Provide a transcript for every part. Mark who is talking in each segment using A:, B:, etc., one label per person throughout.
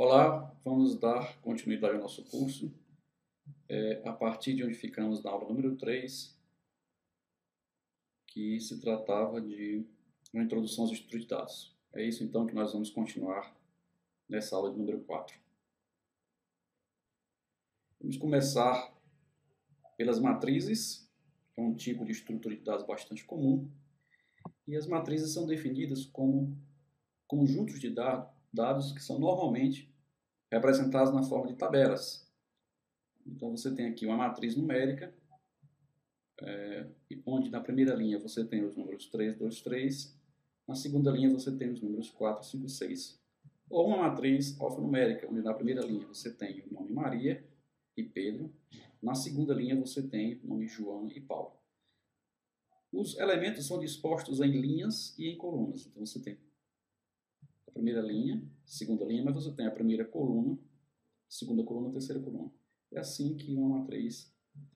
A: Olá, vamos dar continuidade ao nosso curso, a partir de onde ficamos na aula número 3, que se tratava de uma introdução aos estudos de dados. É isso então que nós vamos continuar nessa aula de número 4. Vamos começar pelas matrizes, que é um tipo de estrutura de dados bastante comum, e as matrizes são definidas como conjuntos de dados que são normalmente representados na forma de tabelas. Então você tem aqui uma matriz numérica, onde na primeira linha você tem os números 3, 2, 3, na segunda linha você tem os números 4, 5, 6. Ou uma matriz alfanumérica, onde na primeira linha você tem o nome Maria e Pedro, na segunda linha você tem o nome João e Paulo. Os elementos são dispostos em linhas e em colunas. Então você tem a primeira linha, segunda linha, mas você tem a primeira coluna, segunda coluna, terceira coluna. É assim que uma matriz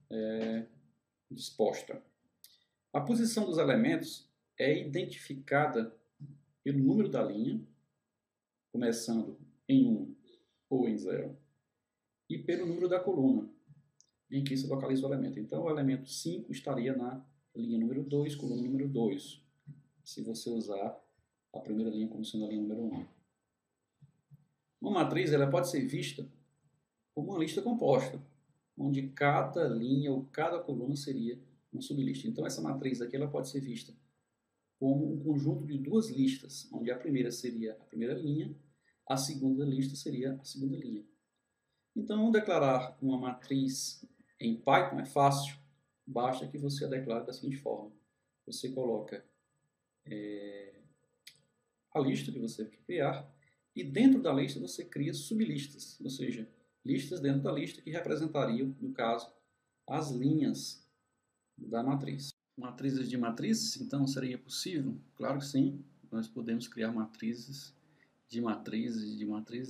A: é disposta. A posição dos elementos é identificada pelo número da linha, começando em 1 ou em 0, e pelo número da coluna, em que se localiza o elemento. Então, o elemento 5 estaria na linha número 2, coluna número 2, se você usar a primeira linha como sendo a linha número 1. Uma matriz ela pode ser vista como uma lista composta, onde cada linha ou cada coluna seria uma sublista. Então, essa matriz aqui ela pode ser vista como um conjunto de duas listas, onde a primeira seria a primeira linha, a segunda lista seria a segunda linha. Então, declarar uma matriz em Python é fácil, basta que você a declare da seguinte forma. Você coloca a lista que você quer criar e dentro da lista você cria sublistas, ou seja, listas dentro da lista que representariam, no caso, as linhas da matriz. Matrizes de matrizes, então, seria possível? Claro que sim, nós podemos criar matrizes,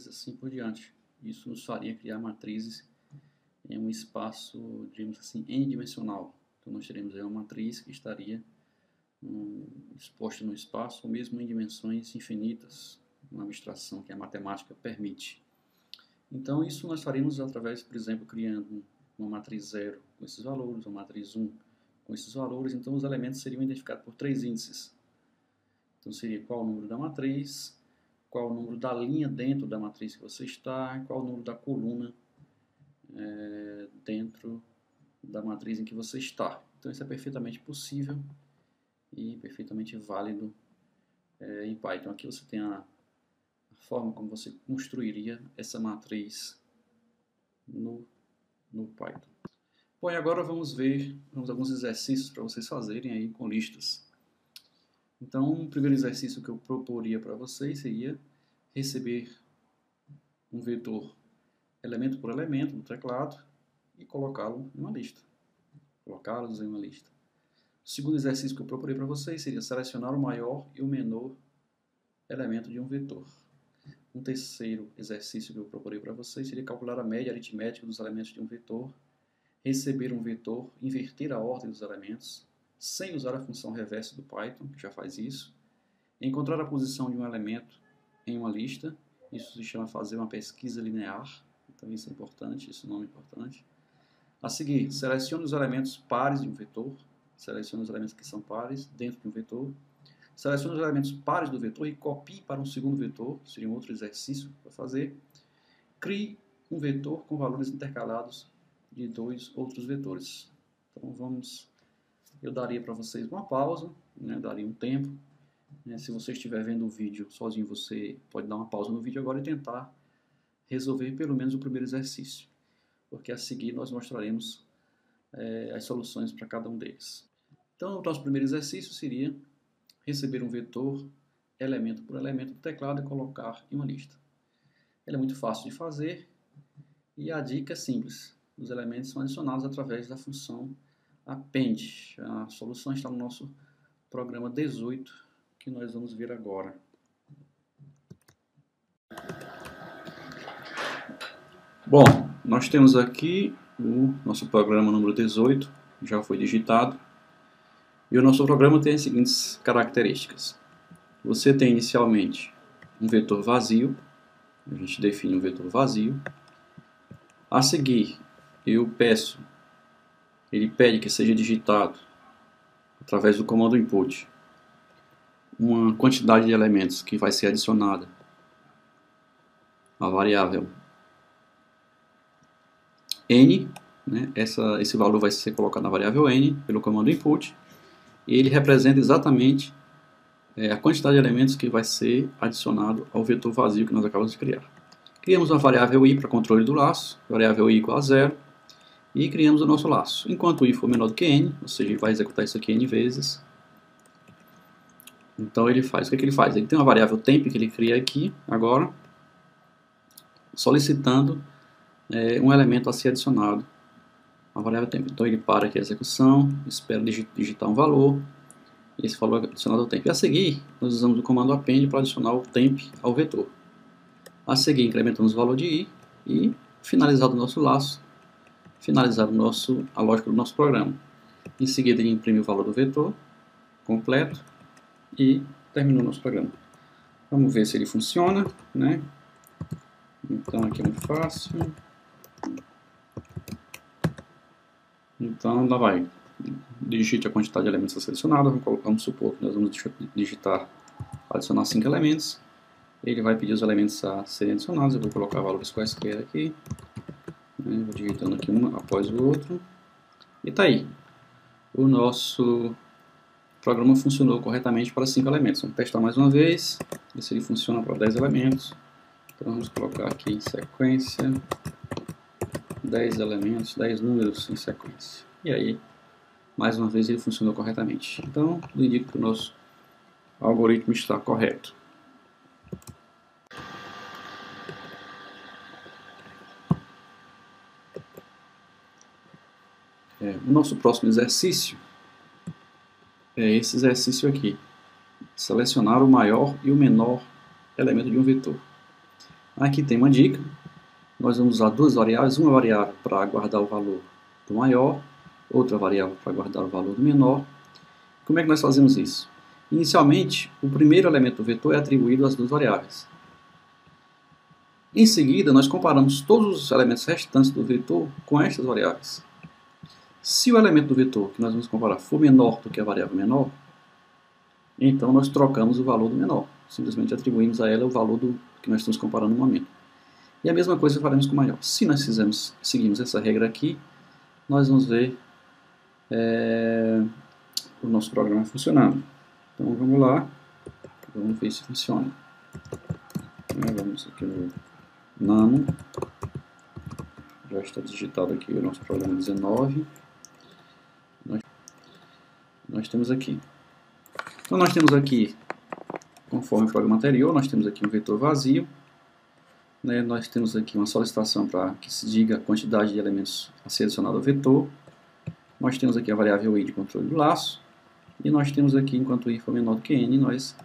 A: assim por diante. Isso nos faria criar matrizes em um espaço, digamos assim, n-dimensional. Então, nós teremos aí uma matriz que estaria exposta no espaço, ou mesmo em dimensões infinitas, uma abstração que a matemática permite. Então, isso nós faríamos através, por exemplo, criando uma matriz 0 com esses valores, uma matriz 1 com esses valores. Então, os elementos seriam identificados por 3 índices. Então, seria qual o número da matriz, qual o número da linha dentro da matriz que você está, qual o número da coluna dentro da matriz em que você está. Então, isso é perfeitamente possível e perfeitamente válido em Python. Aqui você tem a forma como você construiria essa matriz no Python. Bom, e agora vamos ver alguns exercícios para vocês fazerem aí com listas. Então, o primeiro exercício que eu proporia para vocês seria receber um vetor elemento por elemento do teclado e colocá-lo em uma lista. Colocá-los em uma lista. O segundo exercício que eu proporei para vocês seria selecionar o maior e o menor elemento de um vetor. Um terceiro exercício que eu proporei para vocês seria calcular a média aritmética dos elementos de um vetor, receber um vetor, inverter a ordem dos elementos, sem usar a função reverse do Python, que já faz isso, encontrar a posição de um elemento em uma lista, isso se chama fazer uma pesquisa linear, então isso é importante, esse nome é importante. A seguir, selecione os elementos pares de um vetor, selecione os elementos que são pares dentro de um vetor, selecione os elementos pares do vetor e copie para um segundo vetor, seria um outro exercício para fazer. Crie um vetor com valores intercalados de 2 outros vetores. Então eu daria para vocês uma pausa, daria um tempo. Se você estiver vendo o vídeo sozinho, você pode dar uma pausa no vídeo agora e tentar resolver pelo menos o primeiro exercício, porque a seguir nós mostraremos as soluções para cada um deles. Então, o nosso primeiro exercício seria receber um vetor elemento por elemento do teclado e colocar em uma lista. Ele é muito fácil de fazer e a dica é simples. Os elementos são adicionados através da função append. A solução está no nosso programa 18, que nós vamos ver agora. Bom, nós temos aqui o nosso programa número 18, já foi digitado. E o nosso programa tem as seguintes características. Você tem inicialmente um vetor vazio, A gente define um vetor vazio. A seguir, ele pede que seja digitado, através do comando input, uma quantidade de elementos que vai ser adicionada à variável n, né? Esse valor vai ser colocado na variável n pelo comando input, e ele representa exatamente a quantidade de elementos que vai ser adicionado ao vetor vazio que nós acabamos de criar. Criamos uma variável i para controle do laço, variável i igual a 0, e criamos o nosso laço. Enquanto i for menor do que n, ou seja, ele vai executar isso aqui n vezes. Então ele faz, o que ele faz? Ele tem uma variável temp que ele cria aqui, agora, solicitando um elemento a ser adicionado à variável temp. Então ele para aqui a execução, espera digitar um valor, e esse valor é adicionado ao temp. E a seguir, nós usamos o comando append para adicionar o temp ao vetor. A seguir, incrementamos o valor de i e, finalizado o nosso laço, finalizado a lógica do nosso programa. Em seguida, ele imprime o valor do vetor completo e terminou o nosso programa. Vamos ver se ele funciona, né? Então, aqui é muito fácil. Então, lá vai. Digite a quantidade de elementos a selecionar. Vamos supor que nós vamos digitar, adicionar 5 elementos. Ele vai pedir os elementos a serem adicionados. Eu vou colocar valores quaisquer aqui. Vou digitando aqui um após o outro. E está aí. O nosso programa funcionou corretamente para 5 elementos. Vamos testar mais uma vez. Ver se ele funciona para 10 elementos. Então vamos colocar aqui em sequência 10 elementos, 10 números em sequência. E aí, mais uma vez, ele funcionou corretamente. Então, tudo indica que o nosso algoritmo está correto. O nosso próximo exercício é esse exercício aqui. Selecionar o maior e o menor elemento de um vetor. Aqui tem uma dica. Nós vamos usar duas variáveis. Uma variável para guardar o valor do maior, outra variável para guardar o valor do menor. Como é que nós fazemos isso? Inicialmente, o primeiro elemento do vetor é atribuído às duas variáveis. Em seguida, nós comparamos todos os elementos restantes do vetor com estas variáveis. Se o elemento do vetor que nós vamos comparar for menor do que a variável menor, então nós trocamos o valor do menor. Simplesmente atribuímos a ela o valor do que nós estamos comparando no momento. E a mesma coisa faremos com o maior. Se nós seguimos essa regra aqui, nós vamos ver o nosso programa funcionando. Então vamos lá, vamos ver se funciona. Vamos aqui no Nano. Já está digitado aqui o nosso programa 19. Nós temos aqui. Então nós temos aqui, conforme o programa anterior, nós temos aqui um vetor vazio. Nós temos aqui uma solicitação para que se diga a quantidade de elementos a ser adicionado ao vetor. Nós temos aqui a variável i de controle do laço. E nós temos aqui, enquanto i for menor do que n, nós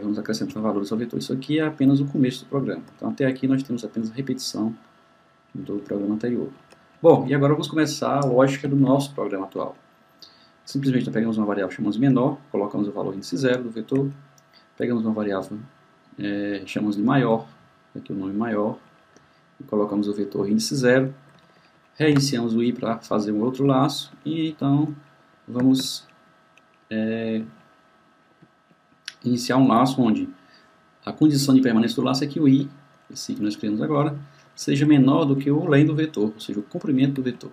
A: vamos acrescentar valores ao vetor. Isso aqui é apenas o começo do programa. Então até aqui nós temos apenas a repetição do programa anterior. Bom, e agora vamos começar a lógica do nosso programa atual. Simplesmente nós pegamos uma variável chamamos de menor, colocamos o valor índice 0 do vetor, pegamos uma variável chamamos de maior, aqui o nome maior, e colocamos o vetor índice 0, reiniciamos o i para fazer um outro laço, e então vamos iniciar um laço onde a condição de permanência do laço é que o i, esse que nós criamos agora, seja menor do que o len do vetor, ou seja, o comprimento do vetor.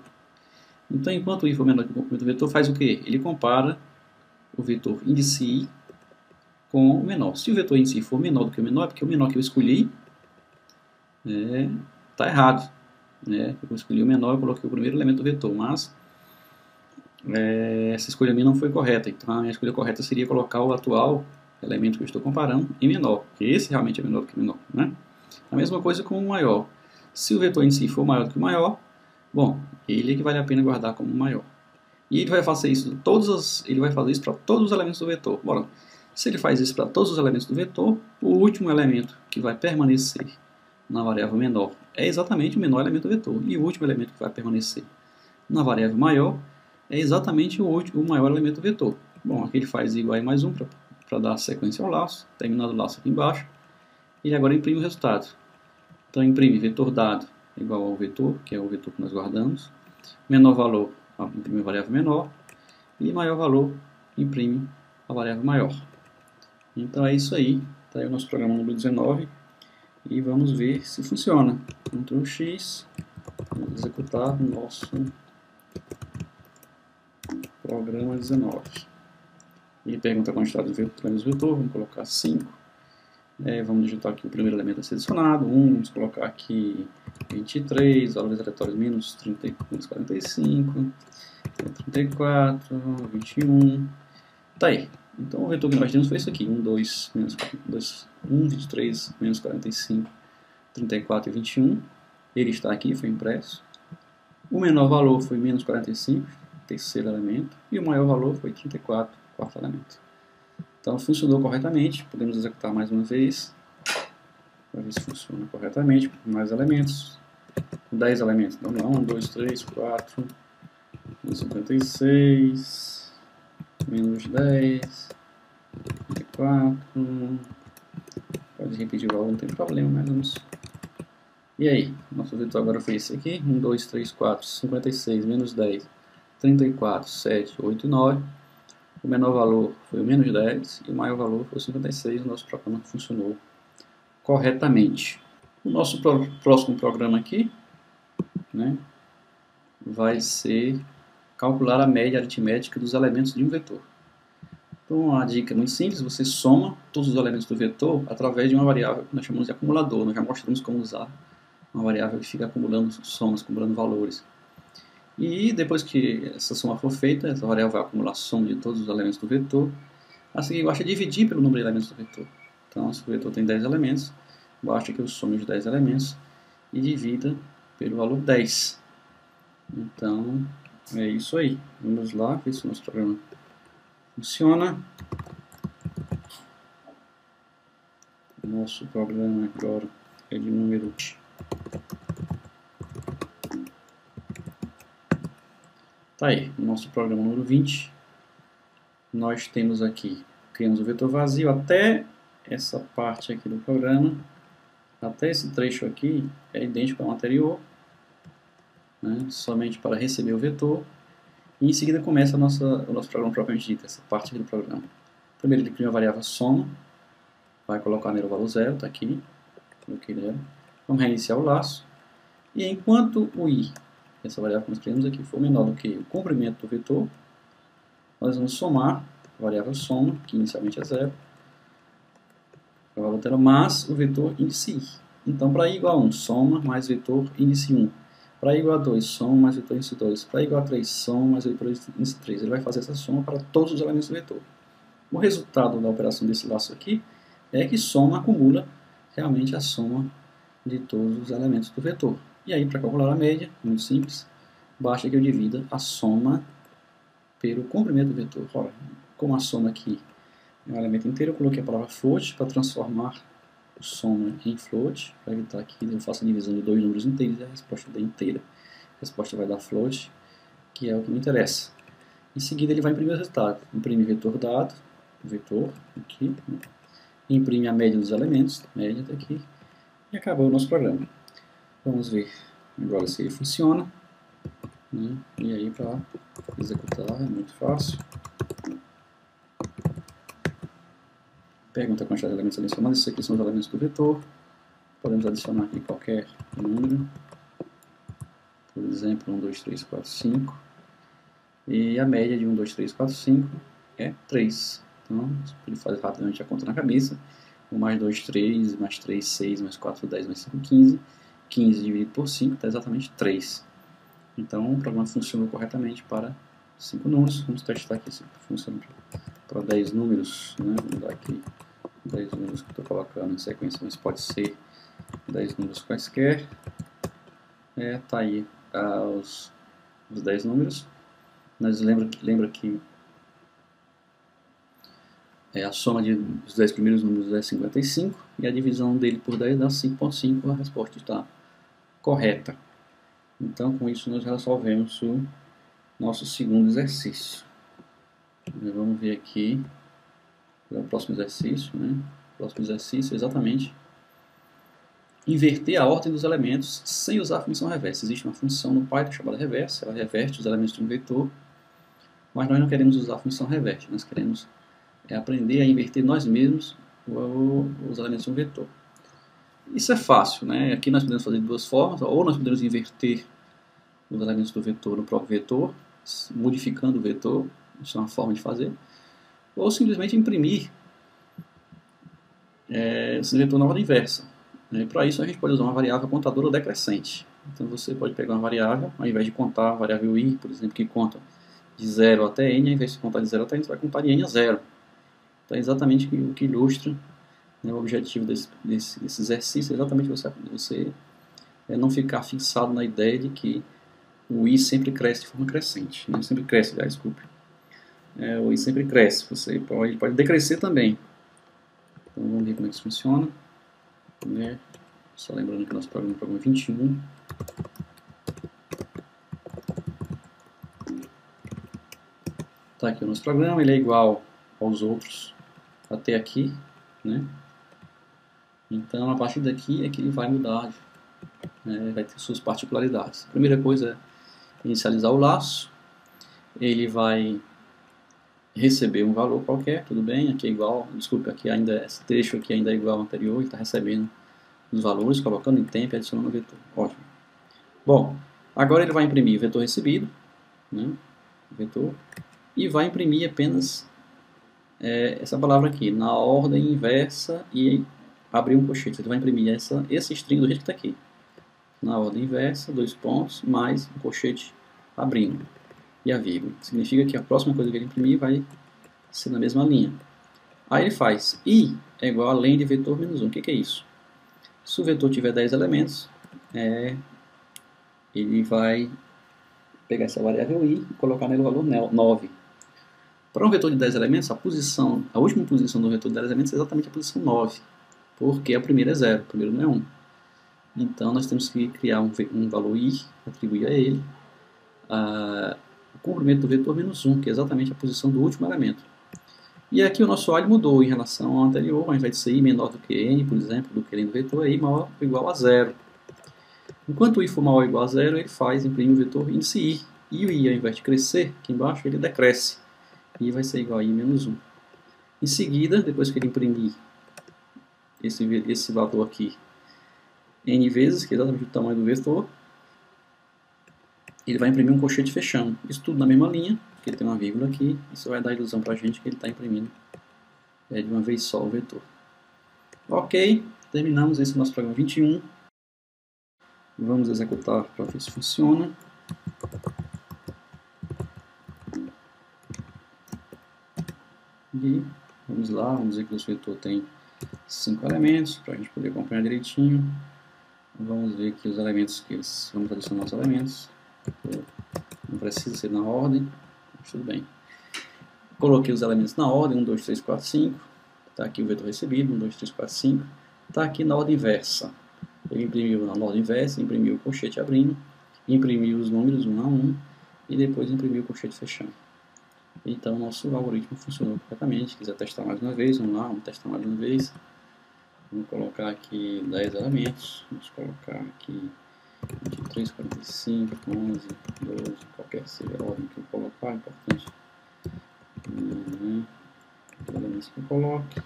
A: Então, enquanto o i for menor que o comprimento do vetor, faz o quê? Ele compara o vetor índice i com o menor. Se o vetor índice i for menor do que o menor, é porque o menor que eu escolhi está errado. Eu escolhi o menor, eu coloquei o primeiro elemento do vetor, mas essa escolha minha não foi correta. Então, a minha escolha correta seria colocar o atual elemento que eu estou comparando em menor, porque esse realmente é menor do que o menor. A mesma coisa com o maior. Se o vetor em si for maior do que o maior, bom, ele é que vale a pena guardar como maior. E ele vai fazer isso para todos os elementos do vetor. Bora. Se ele faz isso para todos os elementos do vetor, o último elemento que vai permanecer na variável menor é exatamente o menor elemento do vetor. E o último elemento que vai permanecer na variável maior é exatamente o maior elemento do vetor. Bom, aqui ele faz igual a mais um para dar sequência ao laço, terminado o laço aqui embaixo. e agora imprime o resultado. Então imprime vetor dado igual ao vetor, que é o vetor que nós guardamos, menor valor imprime a variável menor, e maior valor imprime a variável maior. Então é isso aí, está aí o nosso programa número 19, e vamos ver se funciona. Ctrl X, vamos executar o nosso programa 19. Ele pergunta a quantidade de elementos do vetor, vamos colocar 5. Vamos digitar aqui o primeiro elemento a ser adicionado, 1, vamos colocar aqui 23, valores aleatórios menos 30, menos 45, 34, 21. Tá aí. Então o vetor que nós temos foi isso aqui, 1, 2, menos 2, 1, 23, menos 45, 34 e 21. Ele está aqui, foi impresso. O menor valor foi menos 45, terceiro elemento, e o maior valor foi 34, quarto elemento. Então funcionou corretamente, podemos executar mais uma vez, para ver se funciona corretamente, com mais elementos, com 10 elementos. Então vamos lá, 1, 2, 3, 4, 56, menos 10, 34, pode repetir o valor, não tem problema, mas vamos... E aí, nosso vetor agora foi esse aqui, 1, 2, 3, 4, 56, menos 10, 34, 7, 8 e 9. O menor valor foi o menos 10 e o maior valor foi o 56. O nosso programa funcionou corretamente. O nosso próximo programa aqui, né, vai ser calcular a média aritmética dos elementos de um vetor. Então, uma dica muito simples, você soma todos os elementos do vetor através de uma variável que nós chamamos de acumulador. Nós já mostramos como usar uma variável que fica acumulando somas, acumulando valores. E depois que essa soma for feita, essa variável vai acumular a soma de todos os elementos do vetor. A seguir, basta dividir pelo número de elementos do vetor. Então, se o vetor tem 10 elementos, basta que eu some os 10 elementos e divida pelo valor 10. Então, é isso aí. Vamos lá, ver se o nosso programa funciona. O nosso programa agora é de número... Tá aí, o nosso programa número 20. Nós temos aqui, criamos o vetor vazio até essa parte aqui do programa, até esse trecho aqui é idêntico ao anterior, né, somente para receber o vetor, e em seguida começa o nosso programa propriamente dito, essa parte aqui do programa. Primeiro ele cria a variável soma, vai colocar nele o valor 0, está aqui, coloquei nele. Vamos reiniciar o laço, e enquanto o i, essa variável que nós criamos aqui, for menor do que o comprimento do vetor, nós vamos somar a variável soma, que inicialmente é 0, o valor dela, mais o vetor índice i. Então, para i igual a 1, soma mais vetor índice 1. Para i igual a 2, soma mais vetor índice 2. Para i igual a 3, soma mais vetor índice 3. Ele vai fazer essa soma para todos os elementos do vetor. O resultado da operação desse laço aqui é que soma acumula realmente a soma de todos os elementos do vetor. E aí, para calcular a média, muito simples, basta que eu divida a soma pelo comprimento do vetor. Ora, como a soma aqui é um elemento inteiro, eu coloquei a palavra float para transformar o soma em float, para evitar que eu faça a divisão de dois números inteiros e a resposta dê inteira. A resposta vai dar float, que é o que me interessa. Em seguida, ele vai imprimir o resultado. Imprime vetor dado, vetor, aqui, né? Imprime a média dos elementos, a média está aqui, e acabou o nosso programa. Vamos ver agora se ele funciona, né? E aí, para executar, é muito fácil. Pergunta a quantidade de elementos adicionados. Esses aqui são os elementos do vetor. Podemos adicionar aqui qualquer número. Por exemplo, 1, 2, 3, 4, 5. E a média de 1, 2, 3, 4, 5 é 3. Então, ele faz rapidamente a conta na cabeça. 1 mais 2, 3, mais 3, 6, mais 4, 10, mais 5, 15. 15 dividido por 5 dá exatamente 3. Então, o programa funcionou corretamente para 5 números. Vamos testar aqui se funciona para 10 números. Né? Vamos dar aqui 10 números que eu estou colocando em sequência, mas pode ser 10 números quaisquer. Tá aí os 10 números. Mas lembra que a soma dos 10 primeiros números é 55 e a divisão dele por 10 dá 5,5. A resposta está correta. Então, com isso, nós resolvemos o nosso segundo exercício. Vamos ver aqui o próximo exercício. Né? O próximo exercício é exatamente inverter a ordem dos elementos sem usar a função reverse. Existe uma função no Python chamada reverse, ela reverte os elementos de um vetor, mas nós não queremos usar a função reverte, nós queremos aprender a inverter nós mesmos os elementos de um vetor. Isso é fácil, né? Aqui nós podemos fazer de duas formas, ou nós podemos inverter os elementos do vetor no próprio vetor, modificando o vetor, isso é uma forma de fazer, ou simplesmente imprimir esse vetor na ordem inversa. Para isso a gente pode usar uma variável contadora decrescente. Então você pode pegar uma variável, ao invés de contar a variável i, por exemplo, que conta de 0 até n, ao invés de contar de 0 até n, você vai contar de n a 0. Então é exatamente o que ilustra, né, o objetivo desse exercício, é exatamente você não ficar fixado na ideia de que o i sempre cresce de forma crescente. Né? Sempre cresce, aliás, desculpe. O i sempre cresce, você pode decrescer também. Então vamos ver como é que isso funciona. Né? Só lembrando que nosso programa é o programa 21. Tá aqui o nosso programa, ele é igual aos outros até aqui, né? Então a partir daqui é que ele vai mudar, né? Vai ter suas particularidades. A primeira coisa é inicializar o laço, ele vai receber um valor qualquer, tudo bem, aqui é igual, desculpe, aqui ainda, esse trecho aqui ainda é igual ao anterior, ele está recebendo os valores, colocando em tempo e adicionando o vetor. Ótimo. Bom, agora ele vai imprimir o vetor recebido, né? Vetor, e vai imprimir apenas essa palavra aqui, na ordem inversa e abrir um colchete. Ele vai imprimir esse string do jeito que está aqui. Na ordem inversa, 2 pontos, mais um colchete abrindo. E a vírgula. Significa que a próxima coisa que ele imprimir vai ser na mesma linha. Aí ele faz i é igual a len de vetor menos 1. O que é isso? Se o vetor tiver 10 elementos, ele vai pegar essa variável i e colocar nele o valor 9. Para um vetor de 10 elementos, a última posição do vetor de 10 elementos é exatamente a posição 9, porque a primeira é 0, o primeiro não é 1. Então nós temos que criar um valor i, atribuir a ele o comprimento do vetor menos 1, que é exatamente a posição do último elemento. E aqui o nosso while mudou em relação ao anterior, ao invés de ser i menor do que n, por exemplo, do que n do vetor, é i maior ou igual a 0. Enquanto o i for maior ou igual a 0, ele imprime o vetor índice i. E o i, ao invés de crescer, aqui embaixo, ele decresce. I vai ser igual a i menos 1. Em seguida, depois que ele imprimir esse valor aqui n vezes, que é exatamente o tamanho do vetor, ele vai imprimir um colchete fechando. Isso tudo na mesma linha, porque tem uma vírgula aqui. Isso vai dar a ilusão para a gente que ele está imprimindo de uma vez só o vetor. Ok, terminamos esse nosso programa 21. Vamos executar para ver se funciona. E vamos lá, vamos dizer que o nosso vetor tem 5 elementos, para a gente poder acompanhar direitinho. Vamos ver aqui os elementos vamos adicionar os elementos. Não precisa ser na ordem, mas tudo bem. Coloquei os elementos na ordem, 1, 2, 3, 4, 5. Está aqui o vetor recebido, 1, 2, 3, 4, 5. Está aqui na ordem inversa. Ele imprimiu na ordem inversa, imprimiu o colchete abrindo, imprimiu os números 1 a 1 e depois imprimiu o colchete fechando. Então, nosso algoritmo funcionou corretamente. Se quiser testar mais uma vez, vamos lá, vamos testar mais uma vez. Vamos colocar aqui 10 elementos. Vamos colocar aqui 23, 45, 11, 12, qualquer que seja a ordem que eu colocar, é importante. Os elementos que eu coloque.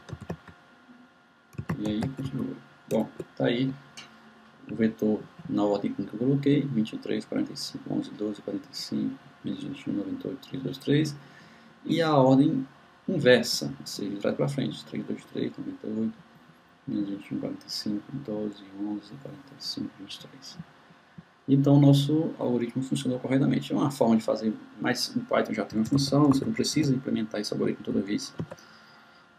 A: E aí, continua. Bom, tá aí o vetor na ordem que eu coloquei: 23, 45, 11, 12, 45, 21, 98, 3, 2, 3. E a ordem inversa, ou seja, de trás para frente: 3, 2, 3, 98, 21, 45, 12, 11, 45, 23. Então, o nosso algoritmo funcionou corretamente. É uma forma de fazer, mas o Python já tem uma função, você não precisa implementar esse algoritmo toda vez.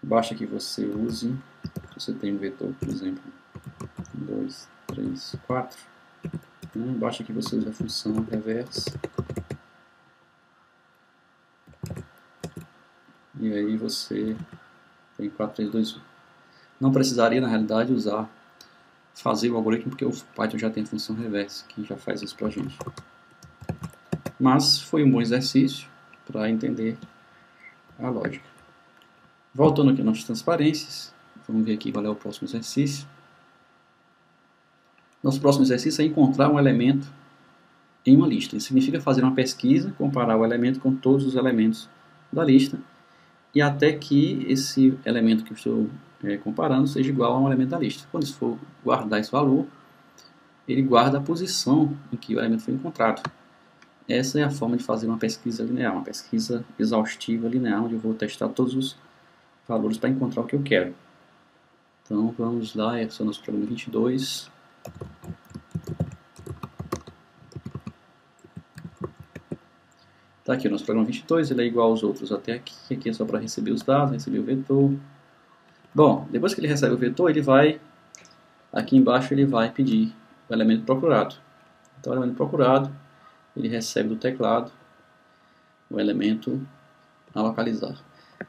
A: Basta que você use, se você tem um vetor, por exemplo, 2, 3, 4, né? Basta que você use a função reverse. E aí você tem 4, 3, 2, 1. Não precisaria, na realidade, fazer o algoritmo, porque o Python já tem a função reverse, que já faz isso pra gente. Mas foi um bom exercício para entender a lógica. Voltando aqui nas transparências, vamos ver aqui qual é o próximo exercício. Nosso próximo exercício é encontrar um elemento em uma lista. Isso significa fazer uma pesquisa, comparar o elemento com todos os elementos da lista e até que esse elemento que eu estou comparando seja igual a um elemento da lista. Quando isso for guardar esse valor, ele guarda a posição em que o elemento foi encontrado. Essa é a forma de fazer uma pesquisa linear, uma pesquisa exaustiva linear, onde eu vou testar todos os valores para encontrar o que eu quero. Então vamos lá, esse é o nosso problema 22. Está aqui o nosso programa 22, ele é igual aos outros até aqui. Aqui é só para receber os dados, receber o vetor. Bom, depois que ele recebe o vetor, ele vai, aqui embaixo ele vai pedir o elemento procurado. Então o elemento procurado, ele recebe do teclado o elemento a localizar.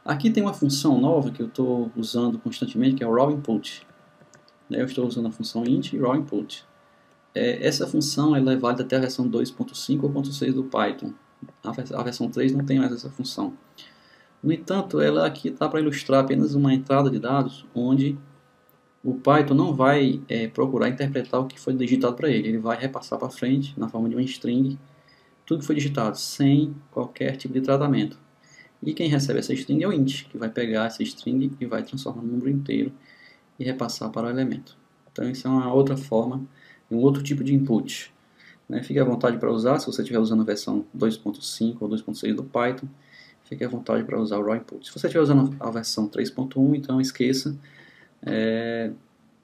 A: Aqui tem uma função nova que eu estou usando constantemente, que é o raw input. Eu estou usando a função int e raw input. Essa função ela é válida até a versão 2.5 ou 2.6 do Python. A versão 3 não tem mais essa função. No entanto, ela aqui está para ilustrar apenas uma entrada de dados onde o Python não vai procurar interpretar o que foi digitado para ele. Ele vai repassar para frente, na forma de uma string, tudo que foi digitado, sem qualquer tipo de tratamento. E quem recebe essa string é o int, que vai pegar essa string e vai transformar no número inteiro e repassar para o elemento. Então isso é uma outra forma, um outro tipo de input. Fique à vontade para usar, se você estiver usando a versão 2.5 ou 2.6 do Python, fique à vontade para usar o raw input. Se você estiver usando a versão 3.1, então esqueça,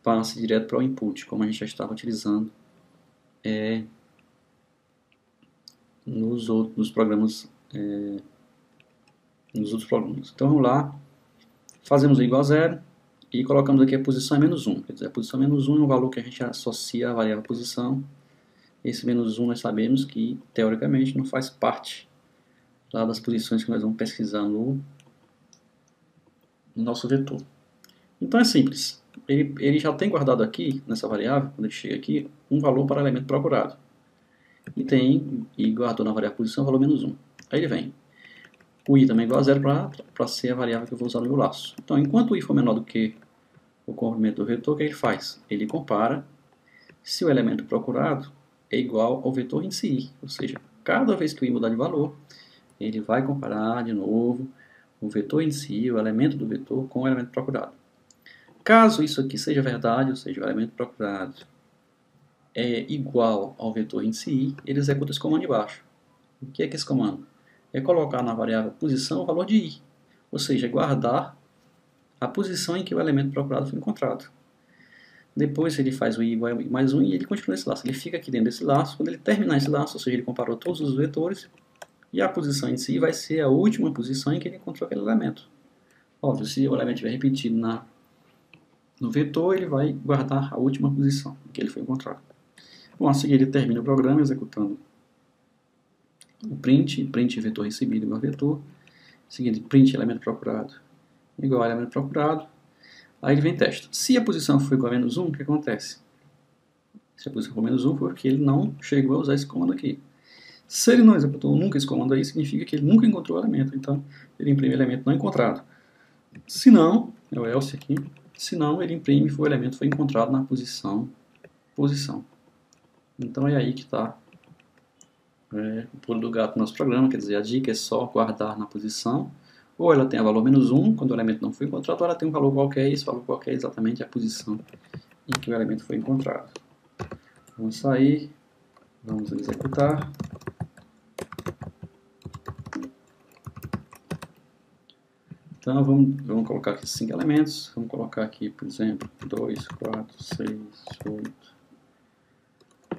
A: passe direto para o input, como a gente já estava utilizando nos outros programas. Então vamos lá, fazemos o igual a zero e colocamos aqui a posição é menos 1. Quer dizer, a posição menos 1 é um valor que a gente associa à variável posição. Esse menos 1 nós sabemos que, teoricamente, não faz parte lá das posições que nós vamos pesquisar no nosso vetor. Então é simples. Ele já tem guardado aqui, nessa variável, quando ele chega aqui, um valor para o elemento procurado. E guardou na variável posição o valor menos 1. Aí ele vem. O i também é igual a zero para ser a variável que eu vou usar no meu laço. Então, enquanto o i for menor do que o comprimento do vetor, o que ele faz? Ele compara se o elemento procurado é igual ao vetor em si. Ou seja, cada vez que o i mudar de valor, ele vai comparar de novo o vetor em si, o elemento do vetor, com o elemento procurado. Caso isso aqui seja verdade, ou seja, o elemento procurado é igual ao vetor em si, ele executa esse comando de baixo. O que é esse comando? É colocar na variável posição o valor de i, ou seja, guardar a posição em que o elemento procurado foi encontrado. Depois ele faz o i igual a mais 1 e ele continua esse laço. Ele fica aqui dentro desse laço. Quando ele terminar esse laço, ou seja, ele comparou todos os vetores, e a posição em si vai ser a última posição em que ele encontrou aquele elemento. Óbvio, se o elemento estiver repetido no vetor, ele vai guardar a última posição em que ele foi encontrado. Bom, a seguir ele termina o programa executando o print vetor recebido igual a vetor, seguinte print elemento procurado igual a elemento procurado, aí ele vem e testa. Se a posição for igual a menos 1, o que acontece? Se a posição for menos 1, foi porque ele não chegou a usar esse comando aqui. Se ele não executou nunca esse comando aí, significa que ele nunca encontrou o elemento, então ele imprime o elemento não encontrado. Se não, é o else aqui, se não, ele imprime o elemento foi encontrado na posição. Então é aí que está o pulo do gato do nosso programa, quer dizer, a dica é só guardar na posição, ou ela tem a valor menos 1, quando o elemento não foi encontrado, ou ela tem um valor qualquer, e esse valor qualquer é exatamente a posição em que o elemento foi encontrado. Vamos sair, vamos executar. Então vamos colocar aqui 5 elementos, vamos colocar aqui, por exemplo, 2, 4, 6, 8,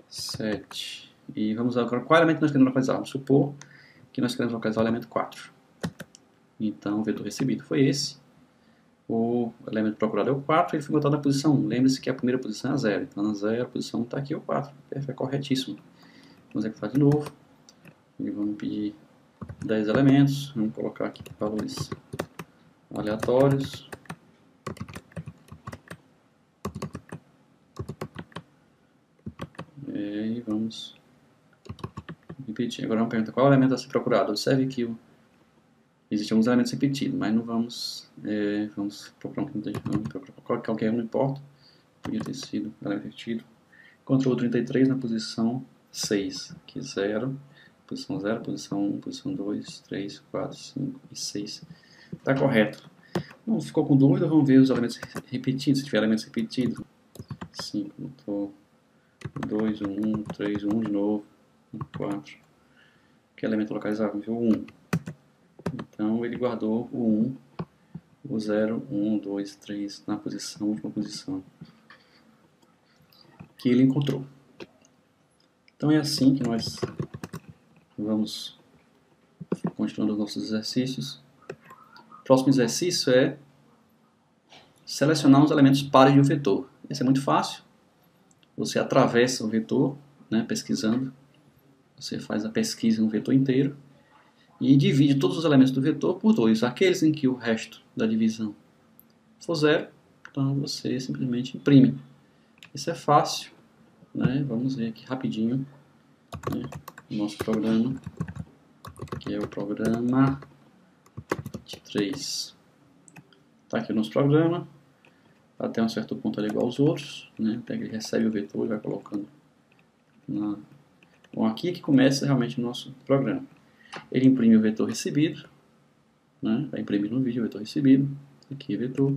A: 7... E vamos agora, qual elemento nós queremos localizar? Vamos supor que nós queremos localizar o elemento 4. Então, o vetor recebido foi esse. O elemento procurado é o 4, ele foi encontrado na posição 1. Lembre-se que a primeira posição é a 0. Então, na 0, a posição 1 está aqui, o 4. É corretíssimo. Vamos executar de novo. E vamos pedir 10 elementos. Vamos colocar aqui valores aleatórios. E vamos repetir. Agora vamos perguntar qual elemento a ser procurado. Observe que existem alguns elementos repetidos, mas não vamos procurar qualquer um, não importa. Podia ter sido elemento repetido. Ctrl 33 na posição 6, aqui 0, posição 0, posição 1, posição 2, 3, 4, 5 e 6. Está correto. Não ficou com dúvida, vamos ver os elementos repetidos, se tiver elementos repetidos. 5, botou 2, 1, 3, 1 de novo, 4. Que elemento localizável? O 1. Então ele guardou o 1, o 0, 1, 2, 3 na posição, última posição que ele encontrou. Então é assim que nós vamos continuando os nossos exercícios. O próximo exercício é selecionar os elementos pares de um vetor. Esse é muito fácil. Você atravessa o vetor, né, pesquisando. Você faz a pesquisa no vetor inteiro e divide todos os elementos do vetor por 2. Aqueles em que o resto da divisão for 0, então você simplesmente imprime. Isso é fácil, né? Vamos ver aqui rapidinho, né, o nosso programa, que é o programa 3. Está aqui o nosso programa. Até um certo ponto ele é igual aos outros, né? Até que ele recebe o vetor e vai colocando na... Bom, aqui é que começa realmente o nosso programa. Ele imprime o vetor recebido, né? Vai imprimir no vídeo o vetor recebido, aqui é vetor,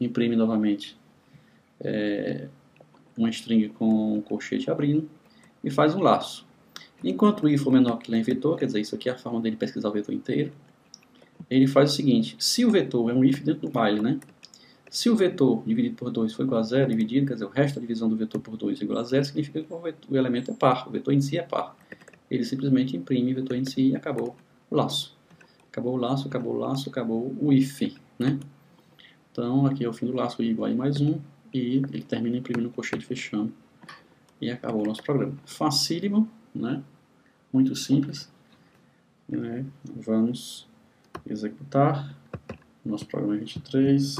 A: imprime novamente uma string com um colchete abrindo e faz um laço. Enquanto o i for menor que len vetor, quer dizer, isso aqui é a forma dele pesquisar o vetor inteiro, ele faz o seguinte: se o vetor é um if dentro do while, né? Se o vetor dividido por 2 for igual a 0, dividido, quer dizer, o resto da divisão do vetor por 2 é igual a 0, significa que o elemento é par, o vetor em si é par. Ele simplesmente imprime o vetor em si e acabou o laço. Acabou o laço, acabou o laço, acabou o if, né? Então, aqui é o fim do laço, i igual a i mais 1, e ele termina imprimindo o colchete fechando. E acabou o nosso programa. Facílimo, né? Muito simples. Né? Vamos executar nosso programa 23.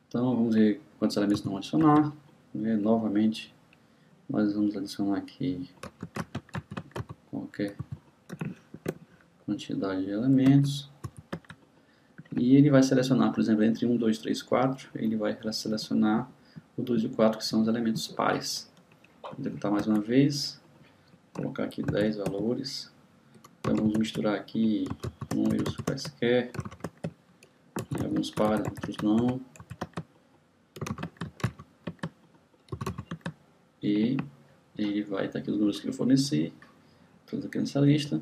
A: Então, vamos ver quantos elementos não adicionar. Né? Novamente, nós vamos adicionar aqui qualquer quantidade de elementos. E ele vai selecionar, por exemplo, entre 1, 2, 3, 4, ele vai selecionar o 2 e o 4, que são os elementos pares. Vou executar mais uma vez. Vou colocar aqui 10 valores. Então, vamos misturar aqui números quaisquer. Alguns pares, outros não. E ele vai estar aqui os números que eu forneci, todos aqui nessa lista,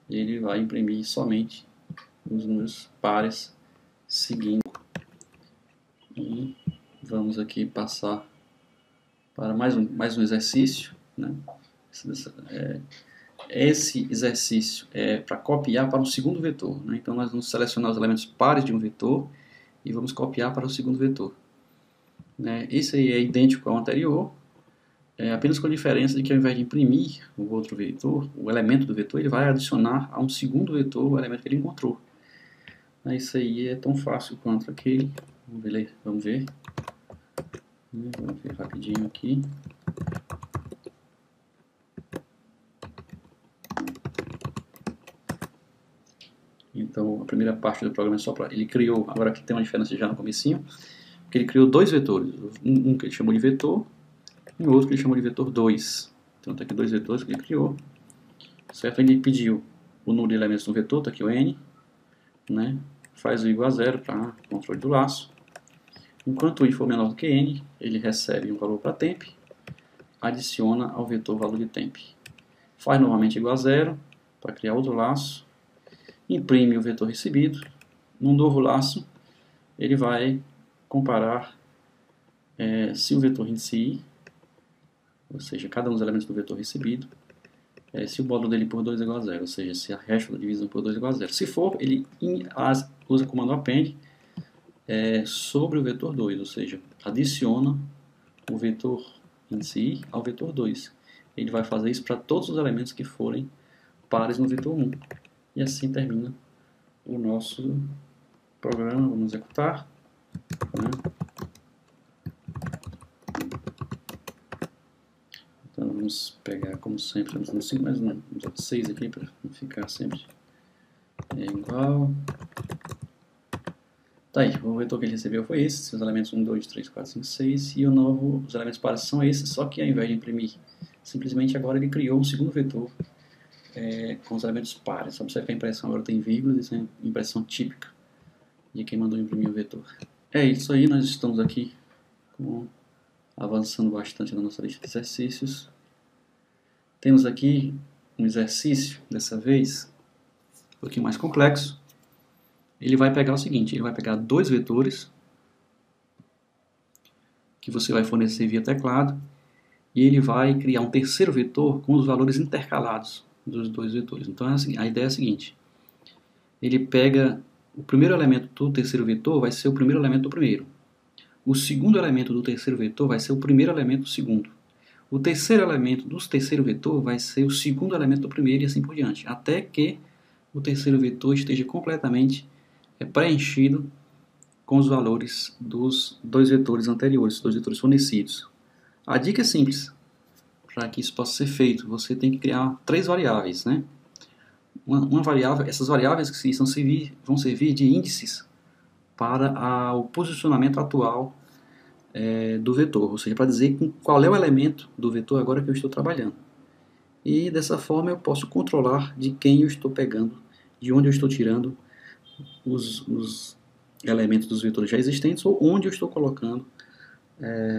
A: e ele vai imprimir somente os números pares seguindo. E vamos aqui passar para mais um exercício, né? Esse exercício é para copiar para o segundo vetor, né? Então nós vamos selecionar os elementos pares de um vetor e vamos copiar para o segundo vetor. Esse aí é idêntico ao anterior, apenas com a diferença de que ao invés de imprimir o outro vetor, o elemento do vetor, ele vai adicionar a um segundo vetor o elemento que ele encontrou. Isso aí é tão fácil quanto aquele. Vamos ver rapidinho aqui. Então a primeira parte do programa é só para... Ele criou, agora aqui tem uma diferença já no comecinho, porque ele criou dois vetores, um que ele chamou de vetor e o outro que ele chamou de vetor 2. Então tem aqui dois vetores que ele criou, certo? Ele pediu o número de elementos no vetor, está aqui o n, né? Faz o igual a 0 para controle do laço. Enquanto o i for menor do que n, ele recebe um valor para temp, adiciona ao vetor o valor de temp. Faz novamente igual a 0 para criar outro laço, imprime o vetor recebido. Num novo laço, ele vai comparar se o vetor em si, ou seja, cada um dos elementos do vetor recebido, se o módulo dele por 2 é igual a 0, ou seja, se a resto da divisão por 2 é igual a 0. Se for, ele usa o comando append sobre o vetor 2, ou seja, adiciona o vetor em si ao vetor 2. Ele vai fazer isso para todos os elementos que forem pares no vetor 1. E assim termina o nosso programa. Vamos executar. Então vamos pegar, como sempre, vamos 5 mais 1, 6 aqui para ficar sempre igual. Tá aí, o vetor que ele recebeu foi esse, seus elementos 1, 2, 3, 4, 5, 6, e os elementos pares são esses, só que ao invés de imprimir, simplesmente agora ele criou um segundo vetor com os elementos pares. Observe que a impressão agora tem vírgulas, isso é a impressão típica de quem mandou imprimir o vetor. É isso aí, nós estamos aqui avançando bastante na nossa lista de exercícios. Temos aqui um exercício, dessa vez, um pouquinho mais complexo. Ele vai pegar o seguinte, ele vai pegar dois vetores que você vai fornecer via teclado e ele vai criar um terceiro vetor com os valores intercalados dos dois vetores. Então a ideia é a seguinte, ele pega o primeiro elemento do terceiro vetor vai ser o primeiro elemento do primeiro. O segundo elemento do terceiro vetor vai ser o primeiro elemento do segundo. O terceiro elemento do terceiro vetor vai ser o segundo elemento do primeiro e assim por diante, até que o terceiro vetor esteja completamente preenchido com os valores dos dois vetores anteriores, dois vetores fornecidos. A dica é simples. Para que isso possa ser feito, você tem que criar três variáveis, né? Uma variável, essas variáveis que vão servir de índices para o posicionamento atual do vetor, ou seja, para dizer qual é o elemento do vetor agora que eu estou trabalhando. E dessa forma eu posso controlar de quem eu estou pegando, de onde eu estou tirando os elementos dos vetores já existentes ou onde eu estou colocando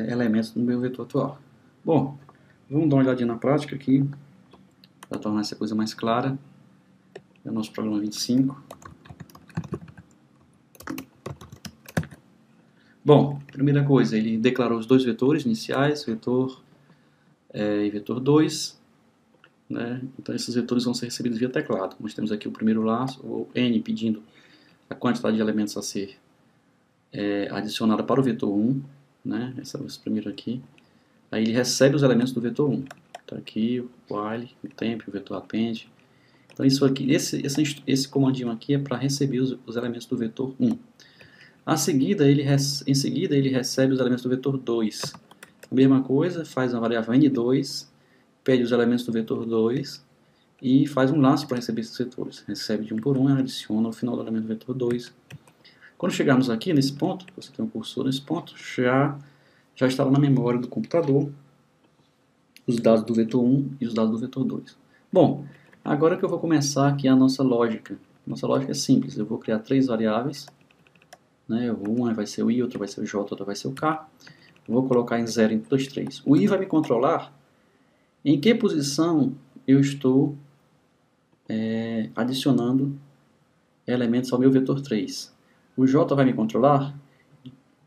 A: elementos no meu vetor atual. Bom, vamos dar uma olhadinha na prática aqui, para tornar essa coisa mais clara. É o nosso problema 25. Bom, primeira coisa, ele declarou os dois vetores iniciais, vetor e vetor 2. Né? Então esses vetores vão ser recebidos via teclado. Nós temos aqui o primeiro laço, o n pedindo a quantidade de elementos a ser adicionada para o vetor 1. Né? Esse primeiro aqui. Aí ele recebe os elementos do vetor 1. Então aqui o while, o tempo, o vetor append. Então isso aqui, esse comandinho aqui é para receber os elementos do vetor 1. Em seguida ele recebe os elementos do vetor 2. A mesma coisa, faz uma variável n2, pede os elementos do vetor 2 e faz um laço para receber esses vetores. Recebe de um por um e adiciona o final do elemento do vetor 2. Quando chegarmos aqui nesse ponto, você tem um cursor nesse ponto, já está na memória do computador os dados do vetor 1 e os dados do vetor 2. Bom, agora que eu vou começar aqui a nossa lógica. Nossa lógica é simples, eu vou criar três variáveis. Né? Uma vai ser o i, outra vai ser o j, outra vai ser o k. Vou colocar em 0, em 2, 3. O i vai me controlar em que posição eu estou adicionando elementos ao meu vetor 3. O j vai me controlar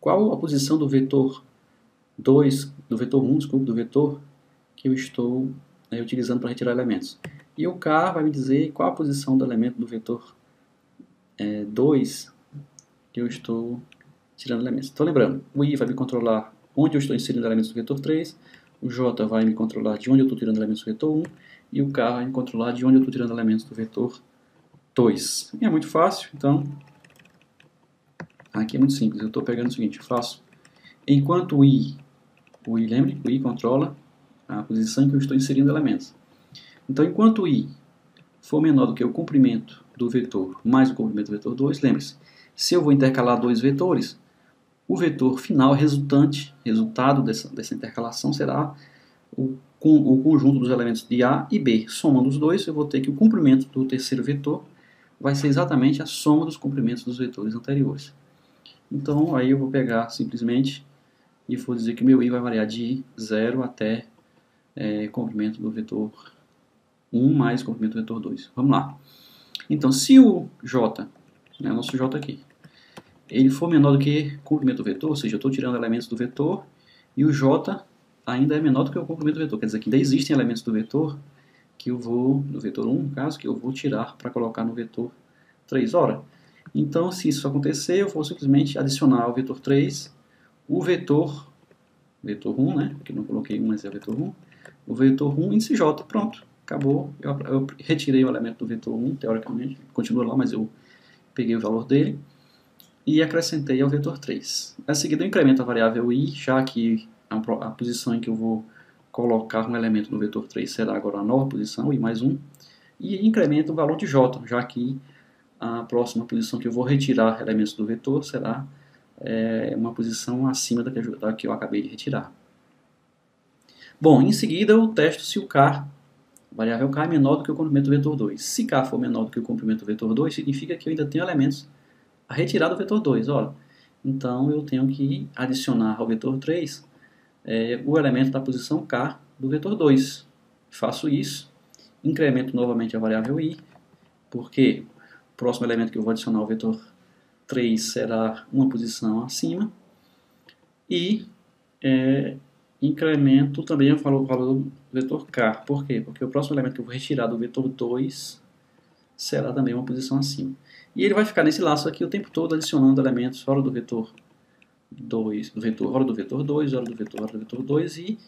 A: qual a posição do vetor 2, do vetor 1, desculpa, do vetor que eu estou utilizando para retirar elementos. E o k vai me dizer qual a posição do elemento do vetor 2 que eu estou tirando elementos. Então lembrando, o i vai me controlar onde eu estou inserindo elementos do vetor 3, o j vai me controlar de onde eu estou tirando elementos do vetor 1, e o k vai me controlar de onde eu estou tirando elementos do vetor 2. E é muito fácil, então aqui é muito simples. Eu estou pegando o seguinte, eu faço, enquanto lembre, o i controla a posição em que eu estou inserindo elementos. Então enquanto o i for menor do que o comprimento do vetor mais o comprimento do vetor 2, lembre-se, se eu vou intercalar dois vetores, o vetor final resultado dessa intercalação será o conjunto dos elementos de A e B. Somando os dois, eu vou ter que o comprimento do terceiro vetor vai ser exatamente a soma dos comprimentos dos vetores anteriores. Então, aí eu vou pegar simplesmente e vou dizer que o meu i vai variar de 0 até comprimento do vetor 1 mais comprimento do vetor 2. Vamos lá. Então, se o j, o nosso j aqui, ele for menor do que o comprimento do vetor, ou seja, eu estou tirando elementos do vetor, e o j ainda é menor do que o comprimento do vetor, quer dizer que ainda existem elementos do vetor que eu vou, do vetor 1, no caso, que eu vou tirar para colocar no vetor 3. Ora, então, se isso acontecer, eu vou simplesmente adicionar ao vetor 3 o vetor 1, né, porque não coloquei 1, mas é o vetor 1, o vetor 1 índice j, pronto, acabou, eu retirei o elemento do vetor 1, teoricamente, continua lá, mas eu peguei o valor dele, e acrescentei ao vetor 3. A seguir eu incremento a variável i, já que a posição em que eu vou colocar um elemento no vetor 3 será agora a nova posição, i mais 1, e incremento o valor de j, já que a próxima posição que eu vou retirar elementos do vetor será uma posição acima da que eu acabei de retirar. Bom, em seguida eu testo se o K, a variável K, é menor do que o comprimento do vetor 2. Se K for menor do que o comprimento do vetor 2, significa que eu ainda tenho elementos a retirar do vetor 2. Olha, então eu tenho que adicionar ao vetor 3 o elemento da posição K do vetor 2. Faço isso, incremento novamente a variável I, porque o próximo elemento que eu vou adicionar ao vetor 3 será uma posição acima, e incremento também o valor do vetor K. Por quê? Porque o próximo elemento que eu vou retirar do vetor 2 será também uma posição acima. E ele vai ficar nesse laço aqui o tempo todo adicionando elementos fora do vetor 2, hora do vetor 2, hora do vetor 2 e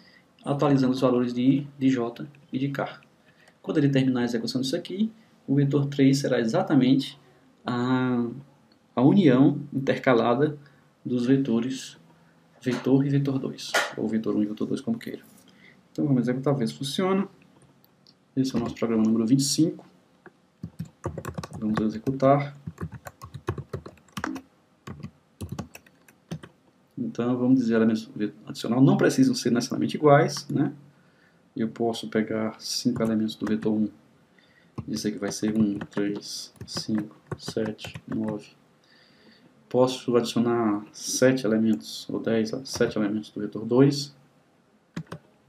A: atualizando os valores de I, de J e de K. Quando ele terminar a execução disso aqui, o vetor 3 será exatamente a união intercalada dos vetores vetor e vetor 2, ou vetor 1 e vetor 2, como queira. Então vamos executar, ver se funciona. Esse é o nosso programa número 25. Vamos executar. Então vamos dizer elementos adicional não precisam ser necessariamente iguais, né? Eu posso pegar 5 elementos do vetor 1 e dizer que vai ser 1, 3, 5, 7, 9. Posso adicionar 7 elementos, ou 10, 7 elementos do vetor 2.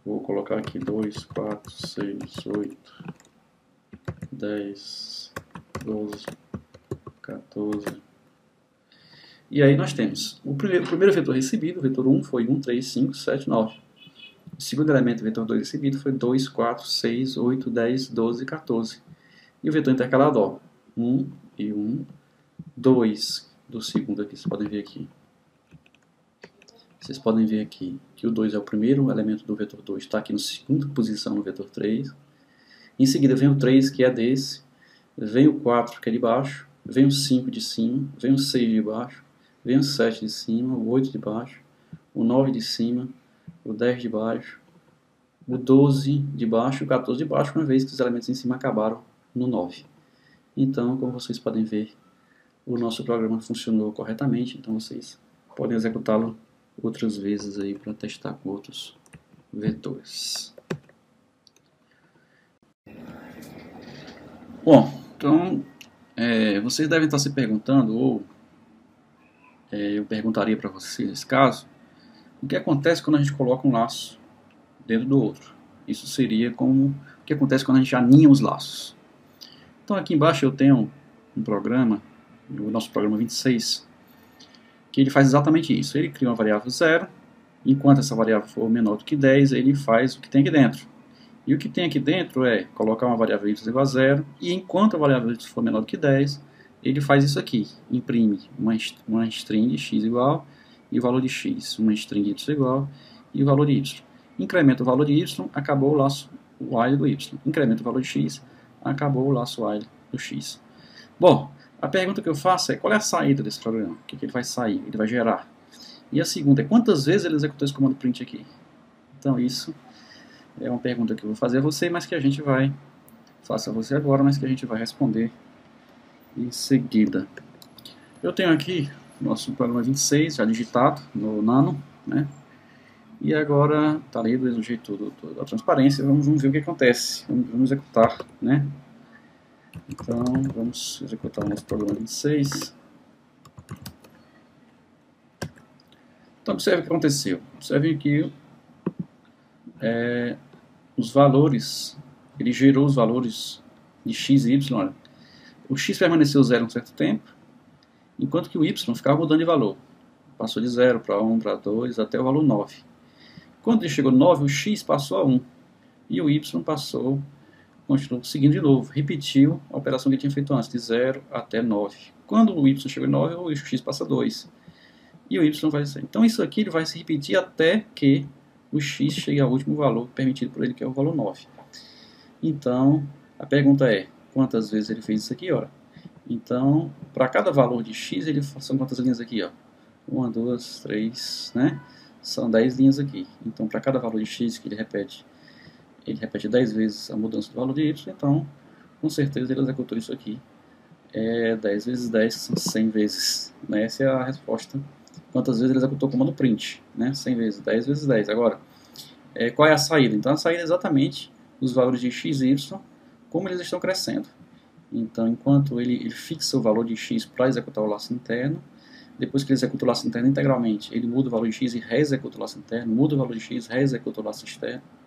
A: Vou colocar aqui 2, 4, 6, 8, 10, 12, 14. E aí nós temos o primeiro vetor recebido, o vetor 1 foi 1, 3, 5, 7, 9. O segundo elemento, o vetor 2 recebido, foi 2, 4, 6, 8, 10, 12 e 14. E o vetor intercalado, ó, 1 e 1, 2 do segundo aqui, vocês podem ver aqui. Vocês podem ver aqui que o 2 é o primeiro elemento do vetor 2, está aqui na segunda posição no vetor 3. Em seguida vem o 3, que é desse, vem o 4, que é de baixo, vem o 5 de cima, vem o 6 de baixo, vem o 7 de cima, o 8 de baixo, o 9 de cima, o 10 de baixo, o 12 de baixo e o 14 de baixo, uma vez que os elementos em cima acabaram no 9. Então, como vocês podem ver, o nosso programa funcionou corretamente, então vocês podem executá-lo outras vezes aí para testar com outros vetores. Bom, então vocês devem estar se perguntando, ou eu perguntaria para vocês nesse caso, o que acontece quando a gente coloca um laço dentro do outro? Isso seria como o que acontece quando a gente aninha os laços. Então aqui embaixo eu tenho um programa, o nosso programa 26, que ele faz exatamente isso. Ele cria uma variável 0, enquanto essa variável for menor do que 10, ele faz o que tem aqui dentro. E o que tem aqui dentro é colocar uma variável y igual a 0, e enquanto a variável y for menor do que 10, ele faz isso aqui, imprime uma string de x igual, e o valor de x, uma string de y igual, e o valor de y. Incrementa o valor de y, acabou o laço while do y. Incrementa o valor de x, acabou o laço while do x. Bom, a pergunta que eu faço é qual é a saída desse programa? O que ele vai sair? Ele vai gerar. E a segunda é quantas vezes ele executou esse comando print aqui? Então isso é uma pergunta que eu vou fazer a você, mas que a gente vai... Faço a você agora, mas que a gente vai responder em seguida. Eu tenho aqui nosso programa 26 já digitado no Nano, né? E agora está ali do jeito da transparência. Vamos ver o que acontece. Vamos executar, né? Então vamos executar o nosso programa 26. Então observe o que aconteceu. Observe que os valores, ele gerou os valores de x e y. Olha, o x permaneceu 0 um certo tempo, enquanto que o y ficava mudando de valor. Passou de 0 para 1, para 2, até o valor 9. Quando ele chegou no 9, o x passou a 1. E o y continuou seguindo de novo. Repetiu a operação que ele tinha feito antes, de 0 até 9. Quando o y chegou em 9, o x passa a 2. E o y vai ser. Então isso aqui ele vai se repetir até que o x chegue ao último valor permitido por ele, que é o valor 9. Então, a pergunta é, quantas vezes ele fez isso aqui? Ora? Então, para cada valor de x, são quantas linhas aqui? Ó? 1, 2, 3, né? São 10 linhas aqui. Então, para cada valor de x que ele repete 10 vezes a mudança do valor de y, então, com certeza ele executou isso aqui é 10 vezes 10, são 100 vezes. Né? Essa é a resposta. Quantas vezes ele executou o comando print? Né? 100 vezes, 10 vezes 10. Agora, qual é a saída? Então a saída é exatamente os valores de x e y, como eles estão crescendo. Então, enquanto ele fixa o valor de x para executar o laço interno, depois que ele executa o laço interno integralmente, ele muda o valor de x e reexecuta o laço interno, muda o valor de x, reexecuta o laço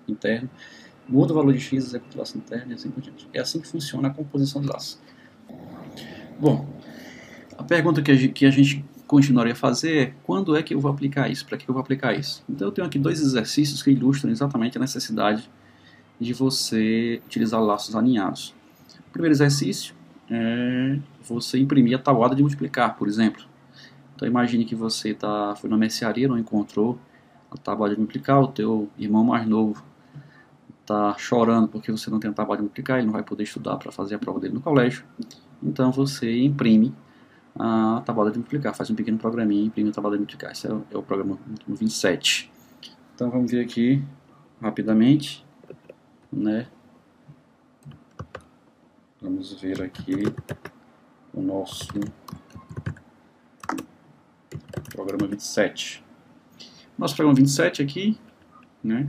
A: interno, muda o valor de x, executa o laço interno e assim por diante. É assim que funciona a composição de laço. Bom, a pergunta que a gente continuaria a fazer é: quando é que eu vou aplicar isso? Para que eu vou aplicar isso? Então eu tenho aqui dois exercícios que ilustram exatamente a necessidade de você utilizar laços alinhados. O primeiro exercício é você imprimir a tabuada de multiplicar, por exemplo. Então imagine que você foi na mercearia, não encontrou a tabuada de multiplicar, o teu irmão mais novo está chorando porque você não tem a tabuada de multiplicar, ele não vai poder estudar para fazer a prova dele no colégio. Então você imprime a tabuada de multiplicar, faz um pequeno programinha e imprime a tabuada de multiplicar. Esse é o programa 27. Então vamos ver aqui rapidamente, né? Vamos ver aqui o nosso programa 27. Nosso programa 27 aqui, né?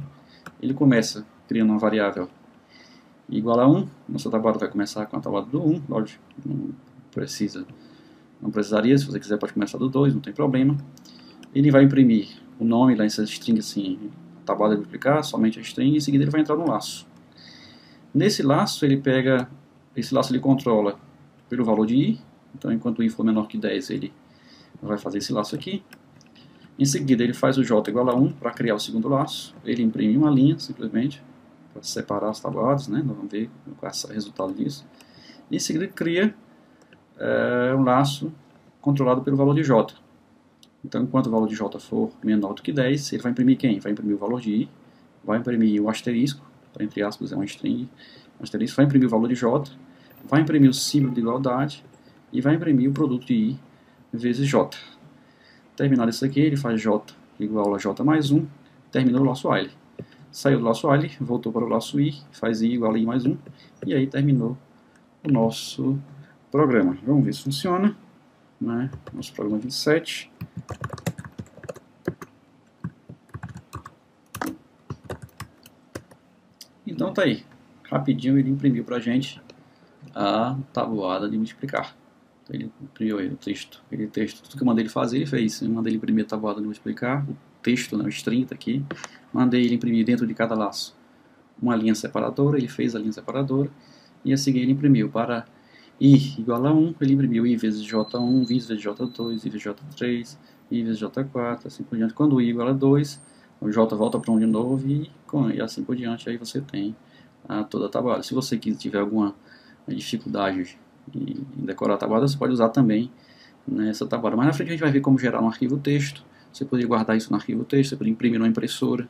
A: Ele começa criando uma variável igual a 1. Nossa tabuada vai começar com a tabuada do 1, lógico, não precisaria, se você quiser pode começar do 2, não tem problema. Ele vai imprimir o nome lá nessa string assim, tabuada de multiplicar, somente a string, e em seguida ele vai entrar no laço. Nesse laço ele controla pelo valor de i, então enquanto i for menor que 10 ele vai fazer esse laço aqui. Em seguida ele faz o j igual a 1 para criar o segundo laço, ele imprime uma linha simplesmente, para separar as tabuadas, né? Nós vamos ver qual é o resultado disso. Em seguida ele cria um laço controlado pelo valor de j. Então enquanto o valor de j for menor do que 10, ele vai imprimir quem? Vai imprimir o valor de i, vai imprimir o asterisco, entre aspas é uma string, asterisco, vai imprimir o valor de j, vai imprimir o símbolo de igualdade e vai imprimir o produto de i vezes j. Terminado isso aqui, ele faz j igual a j mais 1, terminou o laço while. Saiu do laço while, voltou para o laço i, faz i igual a i mais 1, e aí terminou o nosso programa. Vamos ver se funciona, né? Nosso programa 27. Então tá aí, rapidinho ele imprimiu pra gente a tabuada de multiplicar. Então, ele imprimiu aí o texto, tudo que eu mandei ele fazer, ele fez. Eu mandei ele imprimir a tabuada de multiplicar, o texto, né, o string tá aqui. Mandei ele imprimir dentro de cada laço uma linha separadora, ele fez a linha separadora. E a seguir ele imprimiu para i igual a 1, ele imprimiu i vezes j1, i vezes j2, i vezes j3, i vezes j4, assim por diante. Quando i igual a 2, o j volta para 1 de novo e assim por diante. Aí você tem toda a tabuada. Se você tiver alguma dificuldade em decorar a tabuada, você pode usar também nessa tabuada. Mas na frente a gente vai ver como gerar um arquivo texto. Você poderia guardar isso no arquivo texto, você poderia imprimir numa impressora,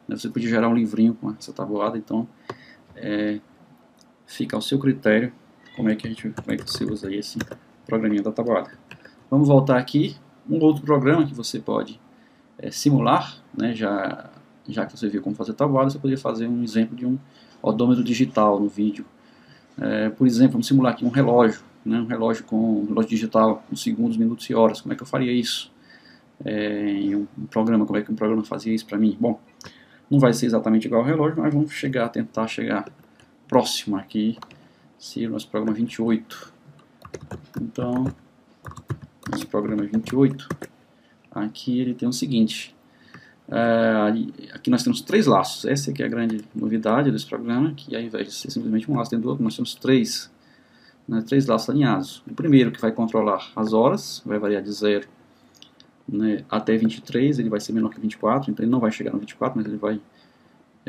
A: né? Você podia gerar um livrinho com essa tabuada. Então fica ao seu critério como é que você usa esse programinha da tabuada. Vamos voltar aqui. Um outro programa que você pode simular, né? Já que você viu como fazer tabuada, você poderia fazer um exemplo de um odômetro digital no vídeo. Por exemplo, vamos simular aqui um relógio, né? Um relógio digital com segundos, minutos e horas. Como é que eu faria isso? Em um programa, como é que um programa fazia isso para mim? Bom, não vai ser exatamente igual ao relógio, mas vamos tentar chegar próximo aqui, se o nosso programa 28. Então, nosso programa 28, aqui ele tem o seguinte, aqui nós temos 3 laços. Essa aqui é a grande novidade desse programa, que ao invés de ser simplesmente um laço dentro do outro, nós temos 3 laços alinhados. O primeiro que vai controlar as horas, vai variar de 0 até 23, ele vai ser menor que 24, então ele não vai chegar no 24, mas ele vai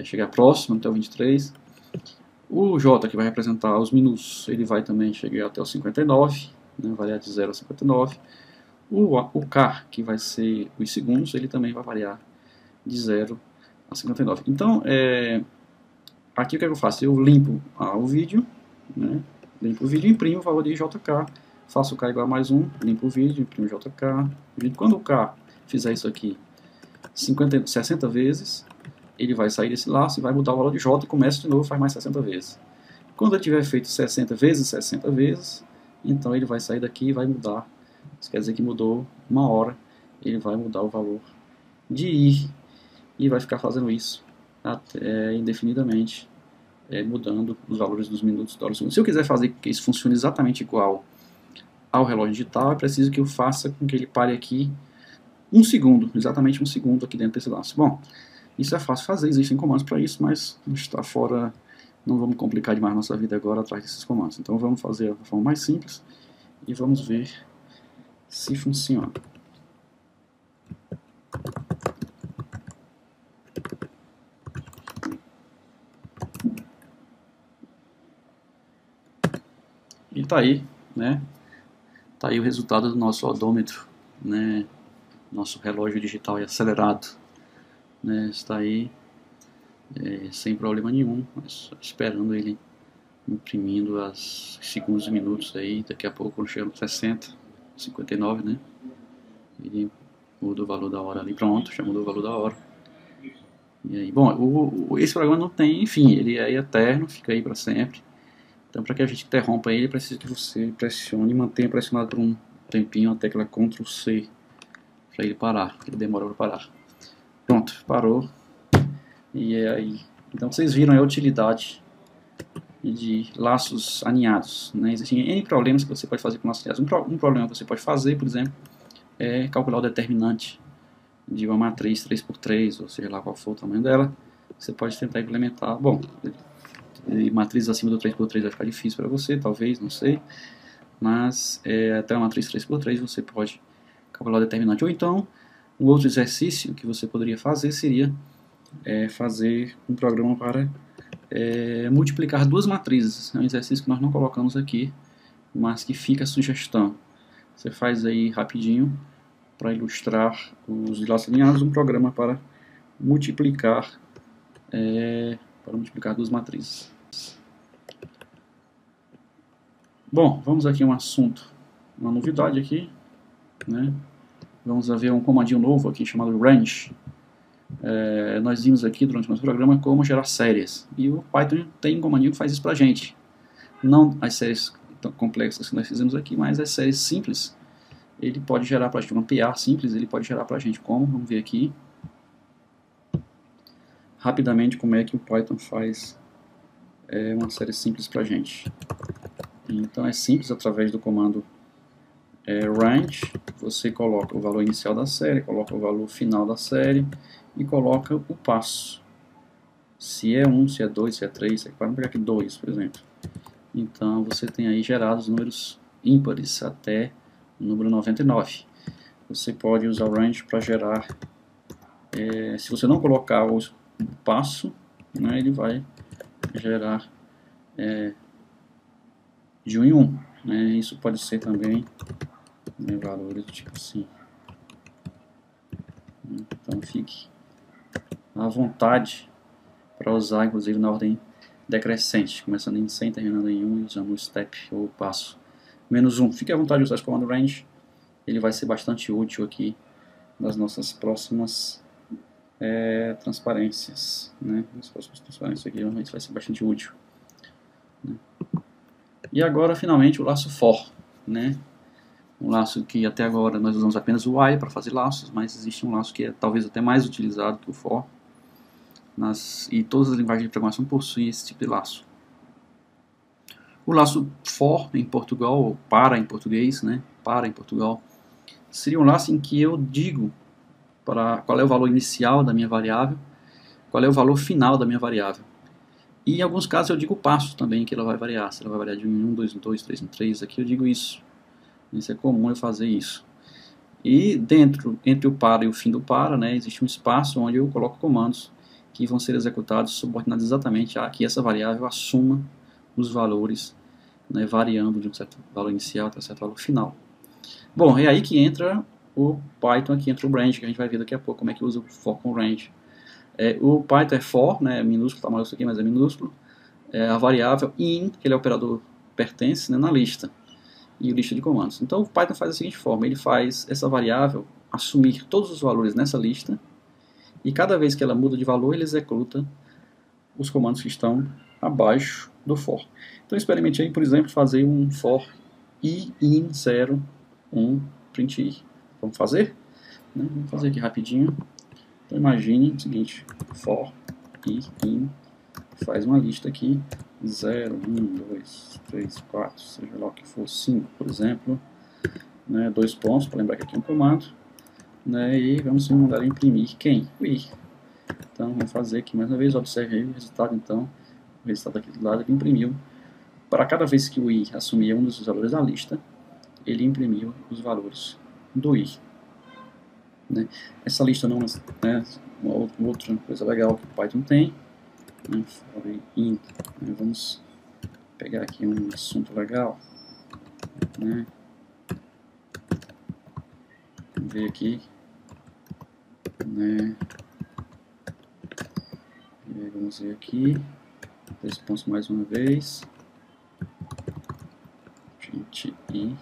A: chegar próximo até o 23. O J, que vai representar os minutos, ele vai também chegar até o 59, variar de 0 a 59. O K, que vai ser os segundos, ele também vai variar de 0 a 59. Então, aqui o que eu faço? Eu limpo o vídeo, limpo o vídeo e imprimo o valor de JK, faço o K igual a mais 1, limpo o vídeo, imprimo o JK. Quando o K fizer isso aqui 60 vezes, ele vai sair desse laço e vai mudar o valor de J e começa de novo, faz mais 60 vezes. Quando ele tiver feito 60 vezes, então ele vai sair daqui e vai mudar. Isso quer dizer que mudou 1 hora, ele vai mudar o valor de i e vai ficar fazendo isso até indefinidamente, mudando os valores dos minutos, horas, segundos. Se eu quiser fazer que isso funcione exatamente igual ao relógio digital, é preciso que eu faça com que ele pare aqui 1 segundo, exatamente 1 segundo aqui dentro desse laço. Bom, isso é fácil fazer, existem comandos para isso, mas está fora, não vamos complicar demais nossa vida agora atrás desses comandos. Então vamos fazer da forma mais simples e vamos ver se funciona. E tá aí, né? Tá aí o resultado do nosso odômetro, né? Nosso relógio digital e acelerado, né? Está aí sem problema nenhum, mas esperando ele imprimindo as segundos e minutos aí. Daqui a pouco, quando chega no 60, 59, né? Ele muda o valor da hora ali. Pronto, já mudou o valor da hora. E aí, bom, esse programa não tem fim, ele é eterno, fica aí para sempre. Então, para que a gente interrompa ele, precisa que você pressione e mantenha pressionado por um tempinho a tecla Ctrl C para ele parar, ele demora para parar. Pronto, parou. E é aí. Então, vocês viram a utilidade de laços aninhados, né? Existem N problemas que você pode fazer com laços aninhados. Um problema que você pode fazer, por exemplo, é calcular o determinante de uma matriz 3x3, ou seja lá qual for o tamanho dela. Você pode tentar implementar. Bom, matrizes acima do 3x3 vai ficar difícil para você, talvez, não sei. Mas até uma matriz 3x3 você pode calcular o determinante. Ou então, um outro exercício que você poderia fazer seria fazer um programa para multiplicar duas matrizes. É um exercício que nós não colocamos aqui, mas que fica a sugestão. Você faz aí rapidinho, para ilustrar os laços alinhados, um programa para multiplicar duas matrizes. Bom, vamos aqui a um assunto, uma novidade aqui, né? Vamos ver um comandinho novo aqui chamado range. Nós vimos aqui durante o nosso programa como gerar séries, e o Python tem um comandinho que faz isso pra gente. Não as séries tão complexas que nós fizemos aqui, mas as séries simples. Ele pode gerar para a gente, uma PA simples, ele pode gerar para a gente como? Vamos ver aqui rapidamente como é que o Python faz uma série simples para a gente. Então é simples, através do comando range, você coloca o valor inicial da série, coloca o valor final da série e coloca o passo. Se é 1, se é 2, se é 3, se é 4, vamos pegar aqui 2, por exemplo. Então você tem aí gerados números ímpares até o número 99. Você pode usar o range para gerar, se você não colocar o passo, né, ele vai gerar de 1 em 1. Né, isso pode ser também valores do tipo assim. Então fique à vontade para usar, inclusive na ordem decrescente, começando em 100, terminando em 1 e usando o step ou passo -1. Fique à vontade de usar esse comando range, ele vai ser bastante útil aqui nas nossas próximas transparências, né? Nas próximas transparências aqui realmente vai ser bastante útil. Né? E agora, finalmente, o laço for, né? Um laço que até agora nós usamos apenas o while para fazer laços, mas existe um laço que é talvez até mais utilizado que o for. E todas as linguagens de programação possuem esse tipo de laço. O laço for em Portugal, ou para em português, né? Para em Portugal, seria um laço em que eu digo qual é o valor inicial da minha variável, qual é o valor final da minha variável. E em alguns casos eu digo o passo também que ela vai variar. Se ela vai variar de 1 em 1, 2 em 2, 3 em 3, aqui eu digo isso. Isso é comum eu fazer isso. E entre o para e o fim do para, né, existe um espaço onde eu coloco comandos que vão ser executados subordinados exatamente a que essa variável assuma os valores, né, variando de um certo valor inicial até um certo valor final. Bom, é aí que entra o Python, aqui entra o range, que a gente vai ver daqui a pouco como é que usa o for com range. O Python é for, né, é minúsculo, está maiúsculo aqui, mas é minúsculo. A variável in, que ele é o operador pertence, né, na lista, e lista de comandos. Então o Python faz da seguinte forma, ele faz essa variável assumir todos os valores nessa lista, e cada vez que ela muda de valor, ele executa os comandos que estão abaixo do for. Então experimente aí, por exemplo, fazer um for i in 0, 1, print i. Vamos fazer? Né? Vamos fazer aqui rapidinho. Então imagine o seguinte, for i in, faz uma lista aqui, 0, 1, 2, 3, 4, seja lá o que for, 5, por exemplo, né, 2 pontos, para lembrar que aqui é um comando, né, e vamos mandar imprimir quem? O i. Então vamos fazer aqui mais uma vez, observe aí o resultado. Então o resultado aqui do lado ele imprimiu, para cada vez que o i assumia um dos valores da lista, ele imprimiu os valores do i. Né? Essa lista não é uma outra coisa legal que o Python tem, né? In, né? Vamos pegar aqui um assunto legal, né? Vamos ver aqui, né? E aí vamos ver aqui, 2 pontos mais uma vez, print i.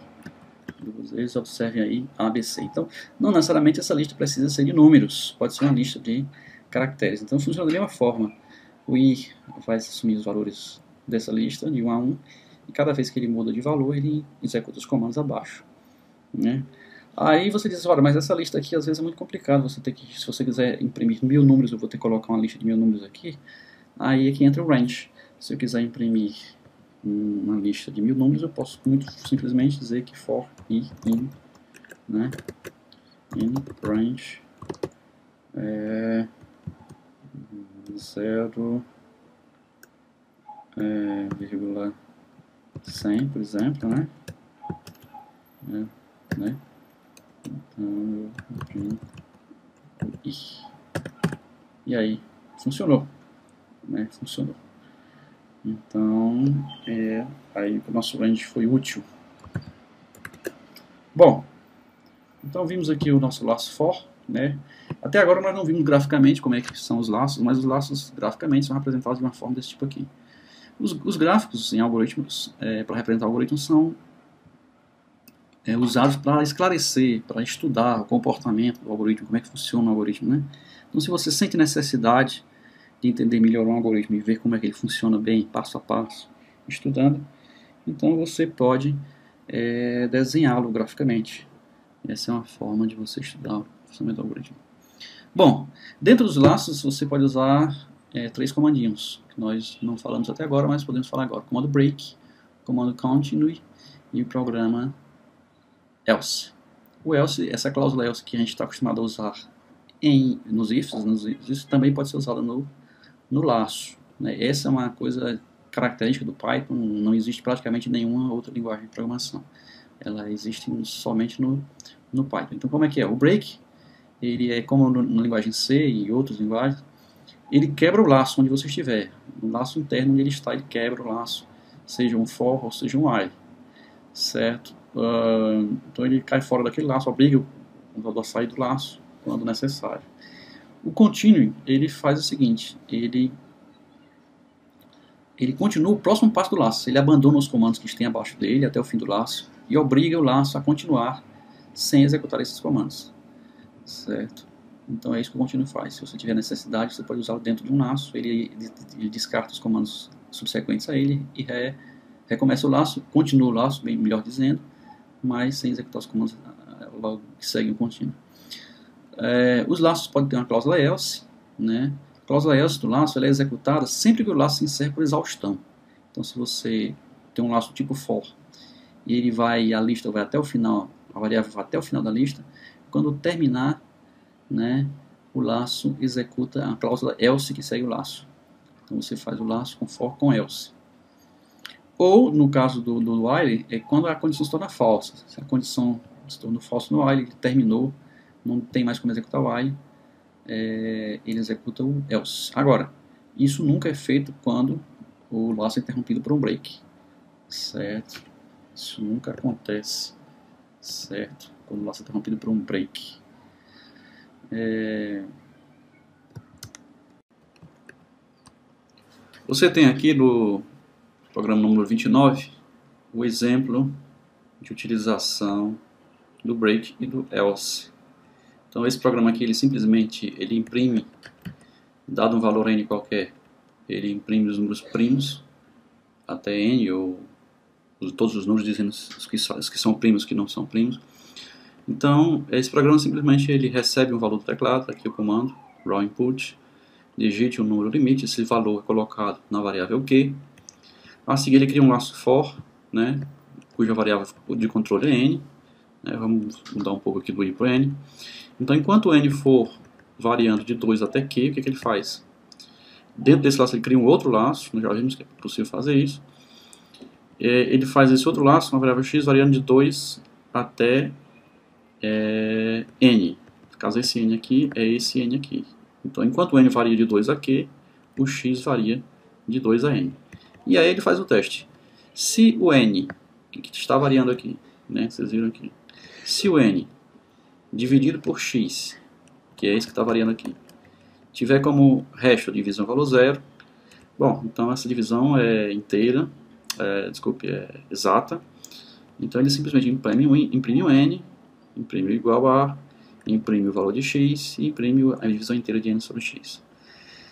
A: Vocês observem aí ABC. Então, não necessariamente essa lista precisa ser de números, pode ser uma lista de caracteres. Então, funciona da mesma forma. O i vai assumir os valores dessa lista, de 1 a 1, e cada vez que ele muda de valor, ele executa os comandos abaixo. Né? Aí você diz, olha, mas essa lista aqui às vezes é muito complicado, você tem que, se você quiser imprimir 1000 números, eu vou ter que colocar uma lista de 1000 números aqui. Aí aqui entra o range. Se eu quiser imprimir uma lista de 1000 números, eu posso muito simplesmente dizer que for i in, né, in range 0, 100, por exemplo, né, então i. E aí funcionou, né, funcionou. Então, aí o nosso range foi útil. Bom, então vimos aqui o nosso laço for, né? Até agora nós não vimos graficamente como é que são os laços, mas os laços graficamente são representados de uma forma desse tipo aqui. Os gráficos em algoritmos, para representar algoritmos, são usados para esclarecer, para estudar o comportamento do algoritmo, como é que funciona o algoritmo, né? Então, se você sente necessidade de entender melhor um algoritmo e ver como é que ele funciona bem, passo a passo, estudando, então você pode desenhá-lo graficamente. Essa é uma forma de você estudar o funcionamento do algoritmo. Bom, dentro dos laços você pode usar 3 comandinhos, que nós não falamos até agora, mas podemos falar agora. Comando break, comando continue e o programa else. O else, essa cláusula else que a gente está acostumado a usar nos ifs também pode ser usada no laço. Né? Essa é uma coisa característica do Python, não existe praticamente nenhuma outra linguagem de programação. Ela existe somente no Python. Então, como é que é? O break, ele é como na linguagem C e outras linguagens, ele quebra o laço onde você estiver. No laço interno onde ele está, ele quebra o laço, seja um for ou seja um while. Certo? Então ele cai fora daquele laço, obriga o computador a sair do laço quando necessário. O continue, ele faz o seguinte, ele continua o próximo passo do laço, ele abandona os comandos que estão abaixo dele até o fim do laço e obriga o laço a continuar sem executar esses comandos. Certo? Então é isso que o continue faz. Se você tiver necessidade, você pode usá-lo dentro de um laço, ele descarta os comandos subsequentes a ele e recomeça o laço, continua o laço, bem melhor dizendo, mas sem executar os comandos logo que seguem o contínuo. Os laços podem ter uma cláusula else, né? A cláusula else do laço ela é executada sempre que o laço se encerra por exaustão. Então, se você tem um laço tipo for e a lista vai até o final, a variável vai até o final da lista, quando terminar, né, o laço executa a cláusula else que segue o laço. Então, você faz o laço com for com else. Ou, no caso do while, é quando a condição se torna falsa. Se a condição se tornou falsa no while, ele terminou, não tem mais como executar o while, ele executa o else. Agora, isso nunca é feito quando o laço é interrompido por um break. Certo? Isso nunca acontece. Certo? Quando o laço é interrompido por um break. Você tem aqui no programa número 29, o exemplo de utilização do break e do else. Então esse programa aqui, ele simplesmente imprime, dado um valor n qualquer, ele imprime os números primos até n ou todos os números dizendo os que são primos, os que não são primos. Então, esse programa simplesmente ele recebe um valor do teclado, aqui o comando, raw input, digite o número limite, esse valor é colocado na variável q. A seguir ele cria um laço for, né, cuja variável de controle é n. Né, vamos mudar um pouco aqui do i para o n. Então, enquanto o n for variando de 2 até q, o que ele faz? Dentro desse laço ele cria um outro laço, nós já vimos que é possível fazer isso. Ele faz esse outro laço, uma variável x, variando de 2 até n. No caso, esse n aqui é esse n aqui. Então, enquanto o n varia de 2 a q, o x varia de 2 a n. E aí ele faz o teste. Se o n, que está variando aqui, né, vocês viram aqui, se o n dividido por x, que é esse que está variando aqui, tiver como resto a divisão valor zero, bom, então essa divisão é inteira, é exata. Então ele simplesmente imprime o n, imprime o igual a, imprime o valor de x e imprime a divisão inteira de n sobre x.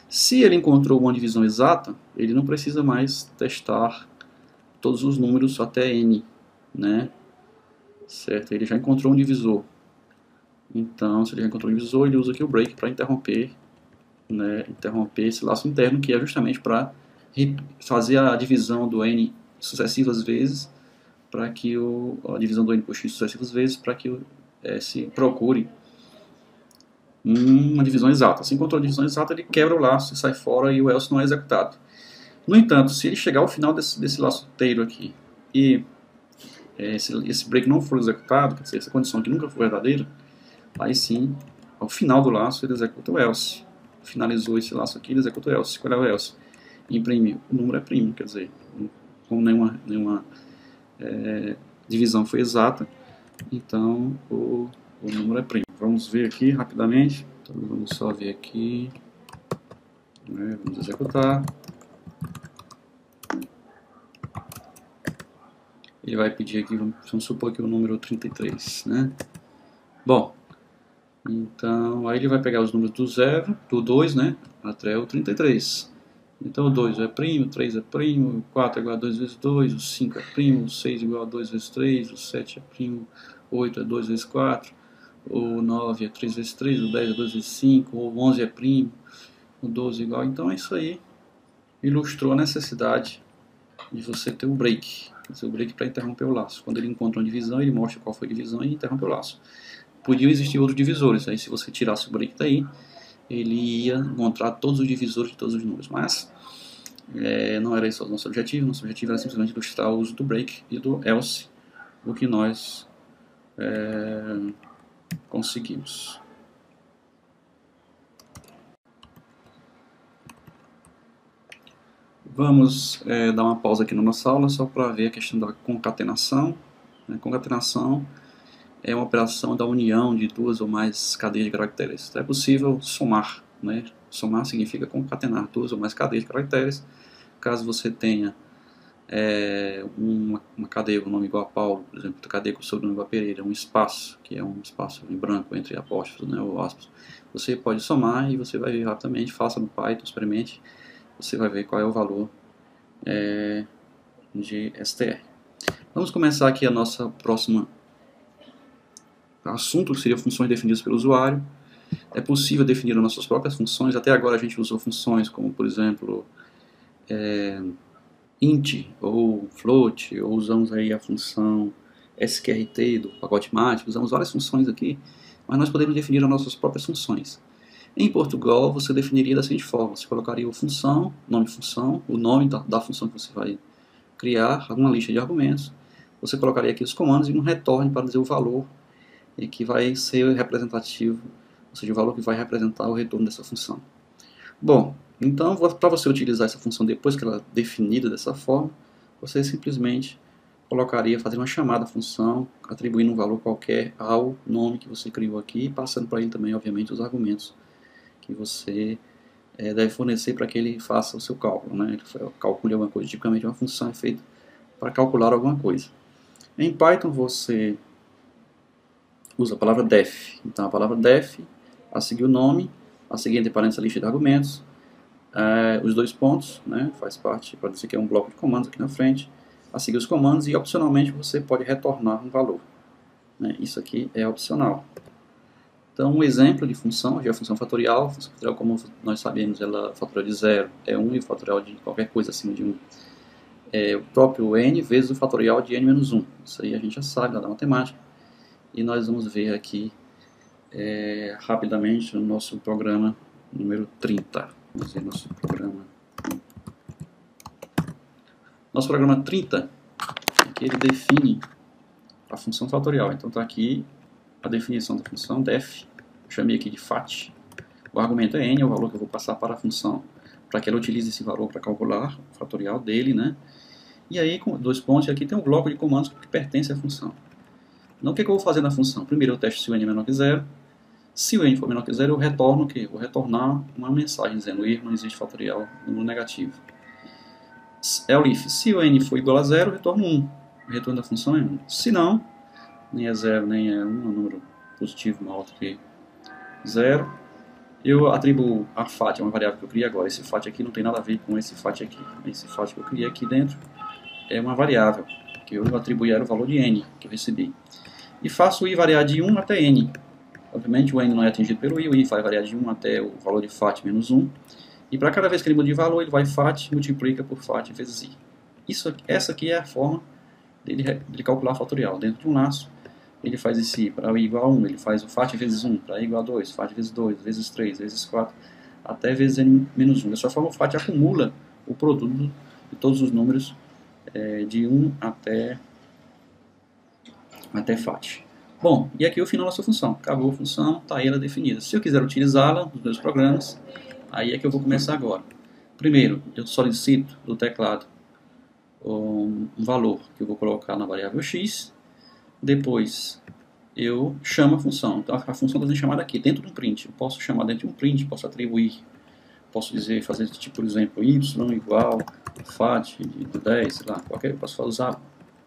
A: Se ele encontrou uma divisão exata, ele não precisa mais testar todos os números até n, né? Certo? Ele já encontrou um divisor. Então, se ele já encontrou um divisor, ele usa aqui o break para interromper, né? Interromper esse laço interno, que é justamente para fazer a divisão do n sucessivas vezes, para que a divisão do n por x sucessivas vezes, para que se procure uma divisão exata. Se encontrou a divisão exata, ele quebra o laço e sai fora e o else não é executado. No entanto, se ele chegar ao final desse laço inteiro aqui e esse break não for executado, quer dizer, essa condição aqui nunca for verdadeira, aí sim, ao final do laço, ele executa o else. Finalizou esse laço aqui, ele executa o else. Qual é o else? Imprime, o número é primo, quer dizer, como nenhuma divisão foi exata, então o número é primo. Vamos ver aqui rapidamente. Então, vamos só ver aqui. Né? Vamos executar. Ele vai pedir aqui, vamos supor que o número 33, né? Bom, então aí ele vai pegar os números do 0, do 2, né? Até o 33. Então o 2 é primo, o 3 é primo, o 4 é igual a 2 vezes 2, o 5 é primo, o 6 é igual a 2 vezes 3, o 7 é primo, o 8 é 2 vezes 4, o 9 é 3 vezes 3, o 10 é 2 vezes 5, o 11 é primo, o 12 é igual. Então isso aí ilustrou a necessidade de você ter o break. O break para interromper o laço. Quando ele encontra uma divisão, ele mostra qual foi a divisão e interrompe o laço. Podiam existir outros divisores. Aí se você tirasse o break daí, ele ia encontrar todos os divisores de todos os números. Mas não era esse o nosso objetivo. Nosso objetivo era simplesmente ilustrar o uso do break e do else, o que nós conseguimos. Vamos dar uma pausa aqui na nossa aula só para ver a questão da concatenação. Concatenação é uma operação da união de duas ou mais cadeias de caracteres. Então, é possível somar. Né? Somar significa concatenar duas ou mais cadeias de caracteres. Caso você tenha uma cadeia com o nome igual a Paulo, por exemplo, outra cadeia com o sobrenome igual a Pereira, um espaço, que é um espaço em branco entre apóstrofos, né, ou aspas, você pode somar e você vai ver rapidamente, faça no Python, experimente, você vai ver qual é o valor de str. Vamos começar aqui a nossa próxima assunto, que seria funções definidas pelo usuário. É possível definir as nossas próprias funções. Até agora a gente usou funções como, por exemplo, int ou float, ou usamos aí a função sqrt do pacote mágico, usamos várias funções aqui, mas nós podemos definir as nossas próprias funções. Em Portugal, você definiria da seguinte forma: você colocaria função, nome função, o nome da função que você vai criar, uma lista de argumentos, você colocaria aqui os comandos e um retorno para dizer o valor e que vai ser representativo, ou seja, o valor que vai representar o retorno dessa função. Bom, então para você utilizar essa função depois que ela é definida dessa forma, você simplesmente colocaria, fazer uma chamada à função, atribuindo um valor qualquer ao nome que você criou aqui e passando para ele também, obviamente, os argumentos que você deve fornecer para que ele faça o seu cálculo. Né? Ele calcule alguma coisa. Tipicamente uma função é feita para calcular alguma coisa. Em Python você usa a palavra def. Então a palavra def, a seguir o nome, a seguir entre parênteses a lista de argumentos, os dois pontos, né? Faz parte, pode dizer que é um bloco de comandos aqui na frente, a seguir os comandos e opcionalmente você pode retornar um valor, né? Isso aqui é opcional. Então, um exemplo de função, já é a função fatorial, como nós sabemos, ela fatorial de 0 é 1 e o fatorial de qualquer coisa acima de 1 é o próprio n vezes o fatorial de n menos 1. Isso aí a gente já sabe lá da matemática. E nós vamos ver aqui rapidamente no nosso programa número 30. Vamos ver nosso programa. Nosso programa 30, aqui ele define a função fatorial. Então está aqui a definição da função def, eu chamei aqui de fat. O argumento é n, é o valor que eu vou passar para a função, para que ela utilize esse valor para calcular o fatorial dele, né? E aí, com 2 pontos, aqui tem um bloco de comandos que pertence à função. Então, o que eu vou fazer na função? Primeiro, eu testo se o n é menor que 0. Se o n for menor que 0, eu retorno o quê? Vou retornar uma mensagem dizendo erro, não existe fatorial no negativo. Elif, se o n for igual a 0, eu retorno 1. O retorno da função é 1. Se não, nem é 0, nem é 1, é um número positivo maior do que 0, eu atribuo a fat, é uma variável que eu criei agora. Esse fat aqui não tem nada a ver com esse fat aqui. Esse fat que eu criei aqui dentro é uma variável, que eu atribuí era o valor de n que eu recebi. E faço o i variar de 1 até n. Obviamente o n não é atingido pelo i, o i vai variar de 1 até o valor de fat menos 1. E para cada vez que ele muda de valor, ele vai fat, multiplica por fat vezes i. Essa aqui é a forma dele calcular fatorial. Dentro de um laço, ele faz esse i para i igual a 1, ele faz o fat vezes 1, para i igual a 2, fat vezes 2, vezes 3, vezes 4, até vezes n menos 1. Dessa forma, o fat acumula o produto de todos os números de 1 até fat. Bom, e aqui é o final da sua função. Acabou a função, está aí ela definida. Se eu quiser utilizá-la nos meus programas, aí é que eu vou começar agora. Primeiro, eu solicito do teclado um valor que eu vou colocar na variável x. Depois, eu chamo a função. Então, a função está sendo chamada aqui, dentro de um print. Eu posso chamar dentro de um print, posso atribuir, posso dizer, fazer tipo, por exemplo, y igual fat de 10, sei lá, qualquer, eu posso usar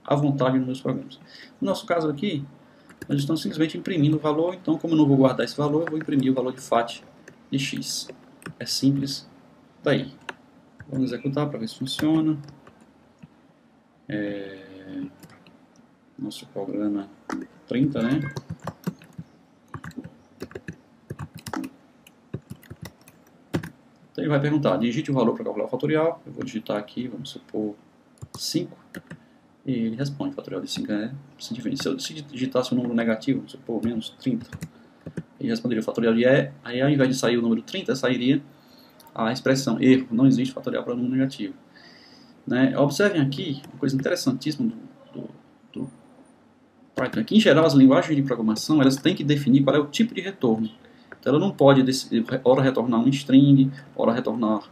A: à vontade nos meus programas. No nosso caso aqui, nós estamos simplesmente imprimindo o valor, então como eu não vou guardar esse valor, eu vou imprimir o valor de fat de x. É simples daí. Vamos executar para ver se funciona. Nosso programa 30, né? Então ele vai perguntar, digite o valor para calcular o fatorial. Eu vou digitar aqui, vamos supor 5. E ele responde, o fatorial de 5 é 120. Se eu digitasse um número negativo, vamos supor menos 30, ele responderia o fatorial de E. Aí ao invés de sair o número 30, sairia a expressão erro, não existe fatorial para número negativo. Né? Observem aqui uma coisa interessantíssima do Python. Aqui, em geral, as linguagens de programação elas têm que definir qual é o tipo de retorno. Então, ela não pode ora retornar um string, ora retornar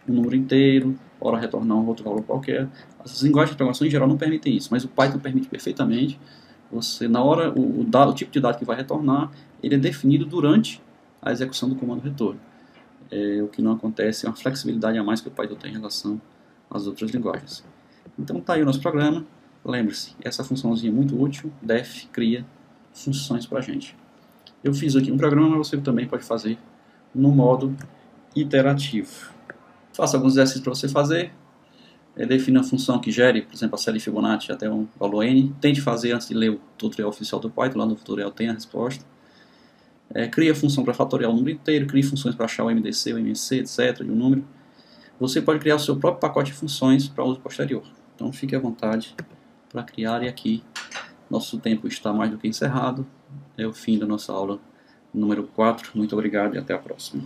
A: um número inteiro, ora retornar um outro valor qualquer. As linguagens de programação, em geral, não permitem isso, mas o Python permite perfeitamente. Você, na hora, o tipo de dado que vai retornar, ele é definido durante a execução do comando retorno. O que não acontece é uma flexibilidade a mais que o Python tem em relação às outras linguagens. Então tá aí o nosso programa. Lembre-se, essa funçãozinha é muito útil, def cria funções para a gente. Eu fiz aqui um programa, mas você também pode fazer no modo iterativo. Faça alguns exercícios para você fazer. Defina a função que gere, por exemplo, a série Fibonacci até um valor n. Tente fazer antes de ler o tutorial oficial do Python, lá no tutorial tem a resposta. Cria função para fatoriar o número inteiro, crie funções para achar o MDC, o MSC, etc. de um número. Você pode criar o seu próprio pacote de funções para uso posterior. Então fique à vontade para criar, e aqui nosso tempo está mais do que encerrado. É o fim da nossa aula número 4. Muito obrigado e até a próxima.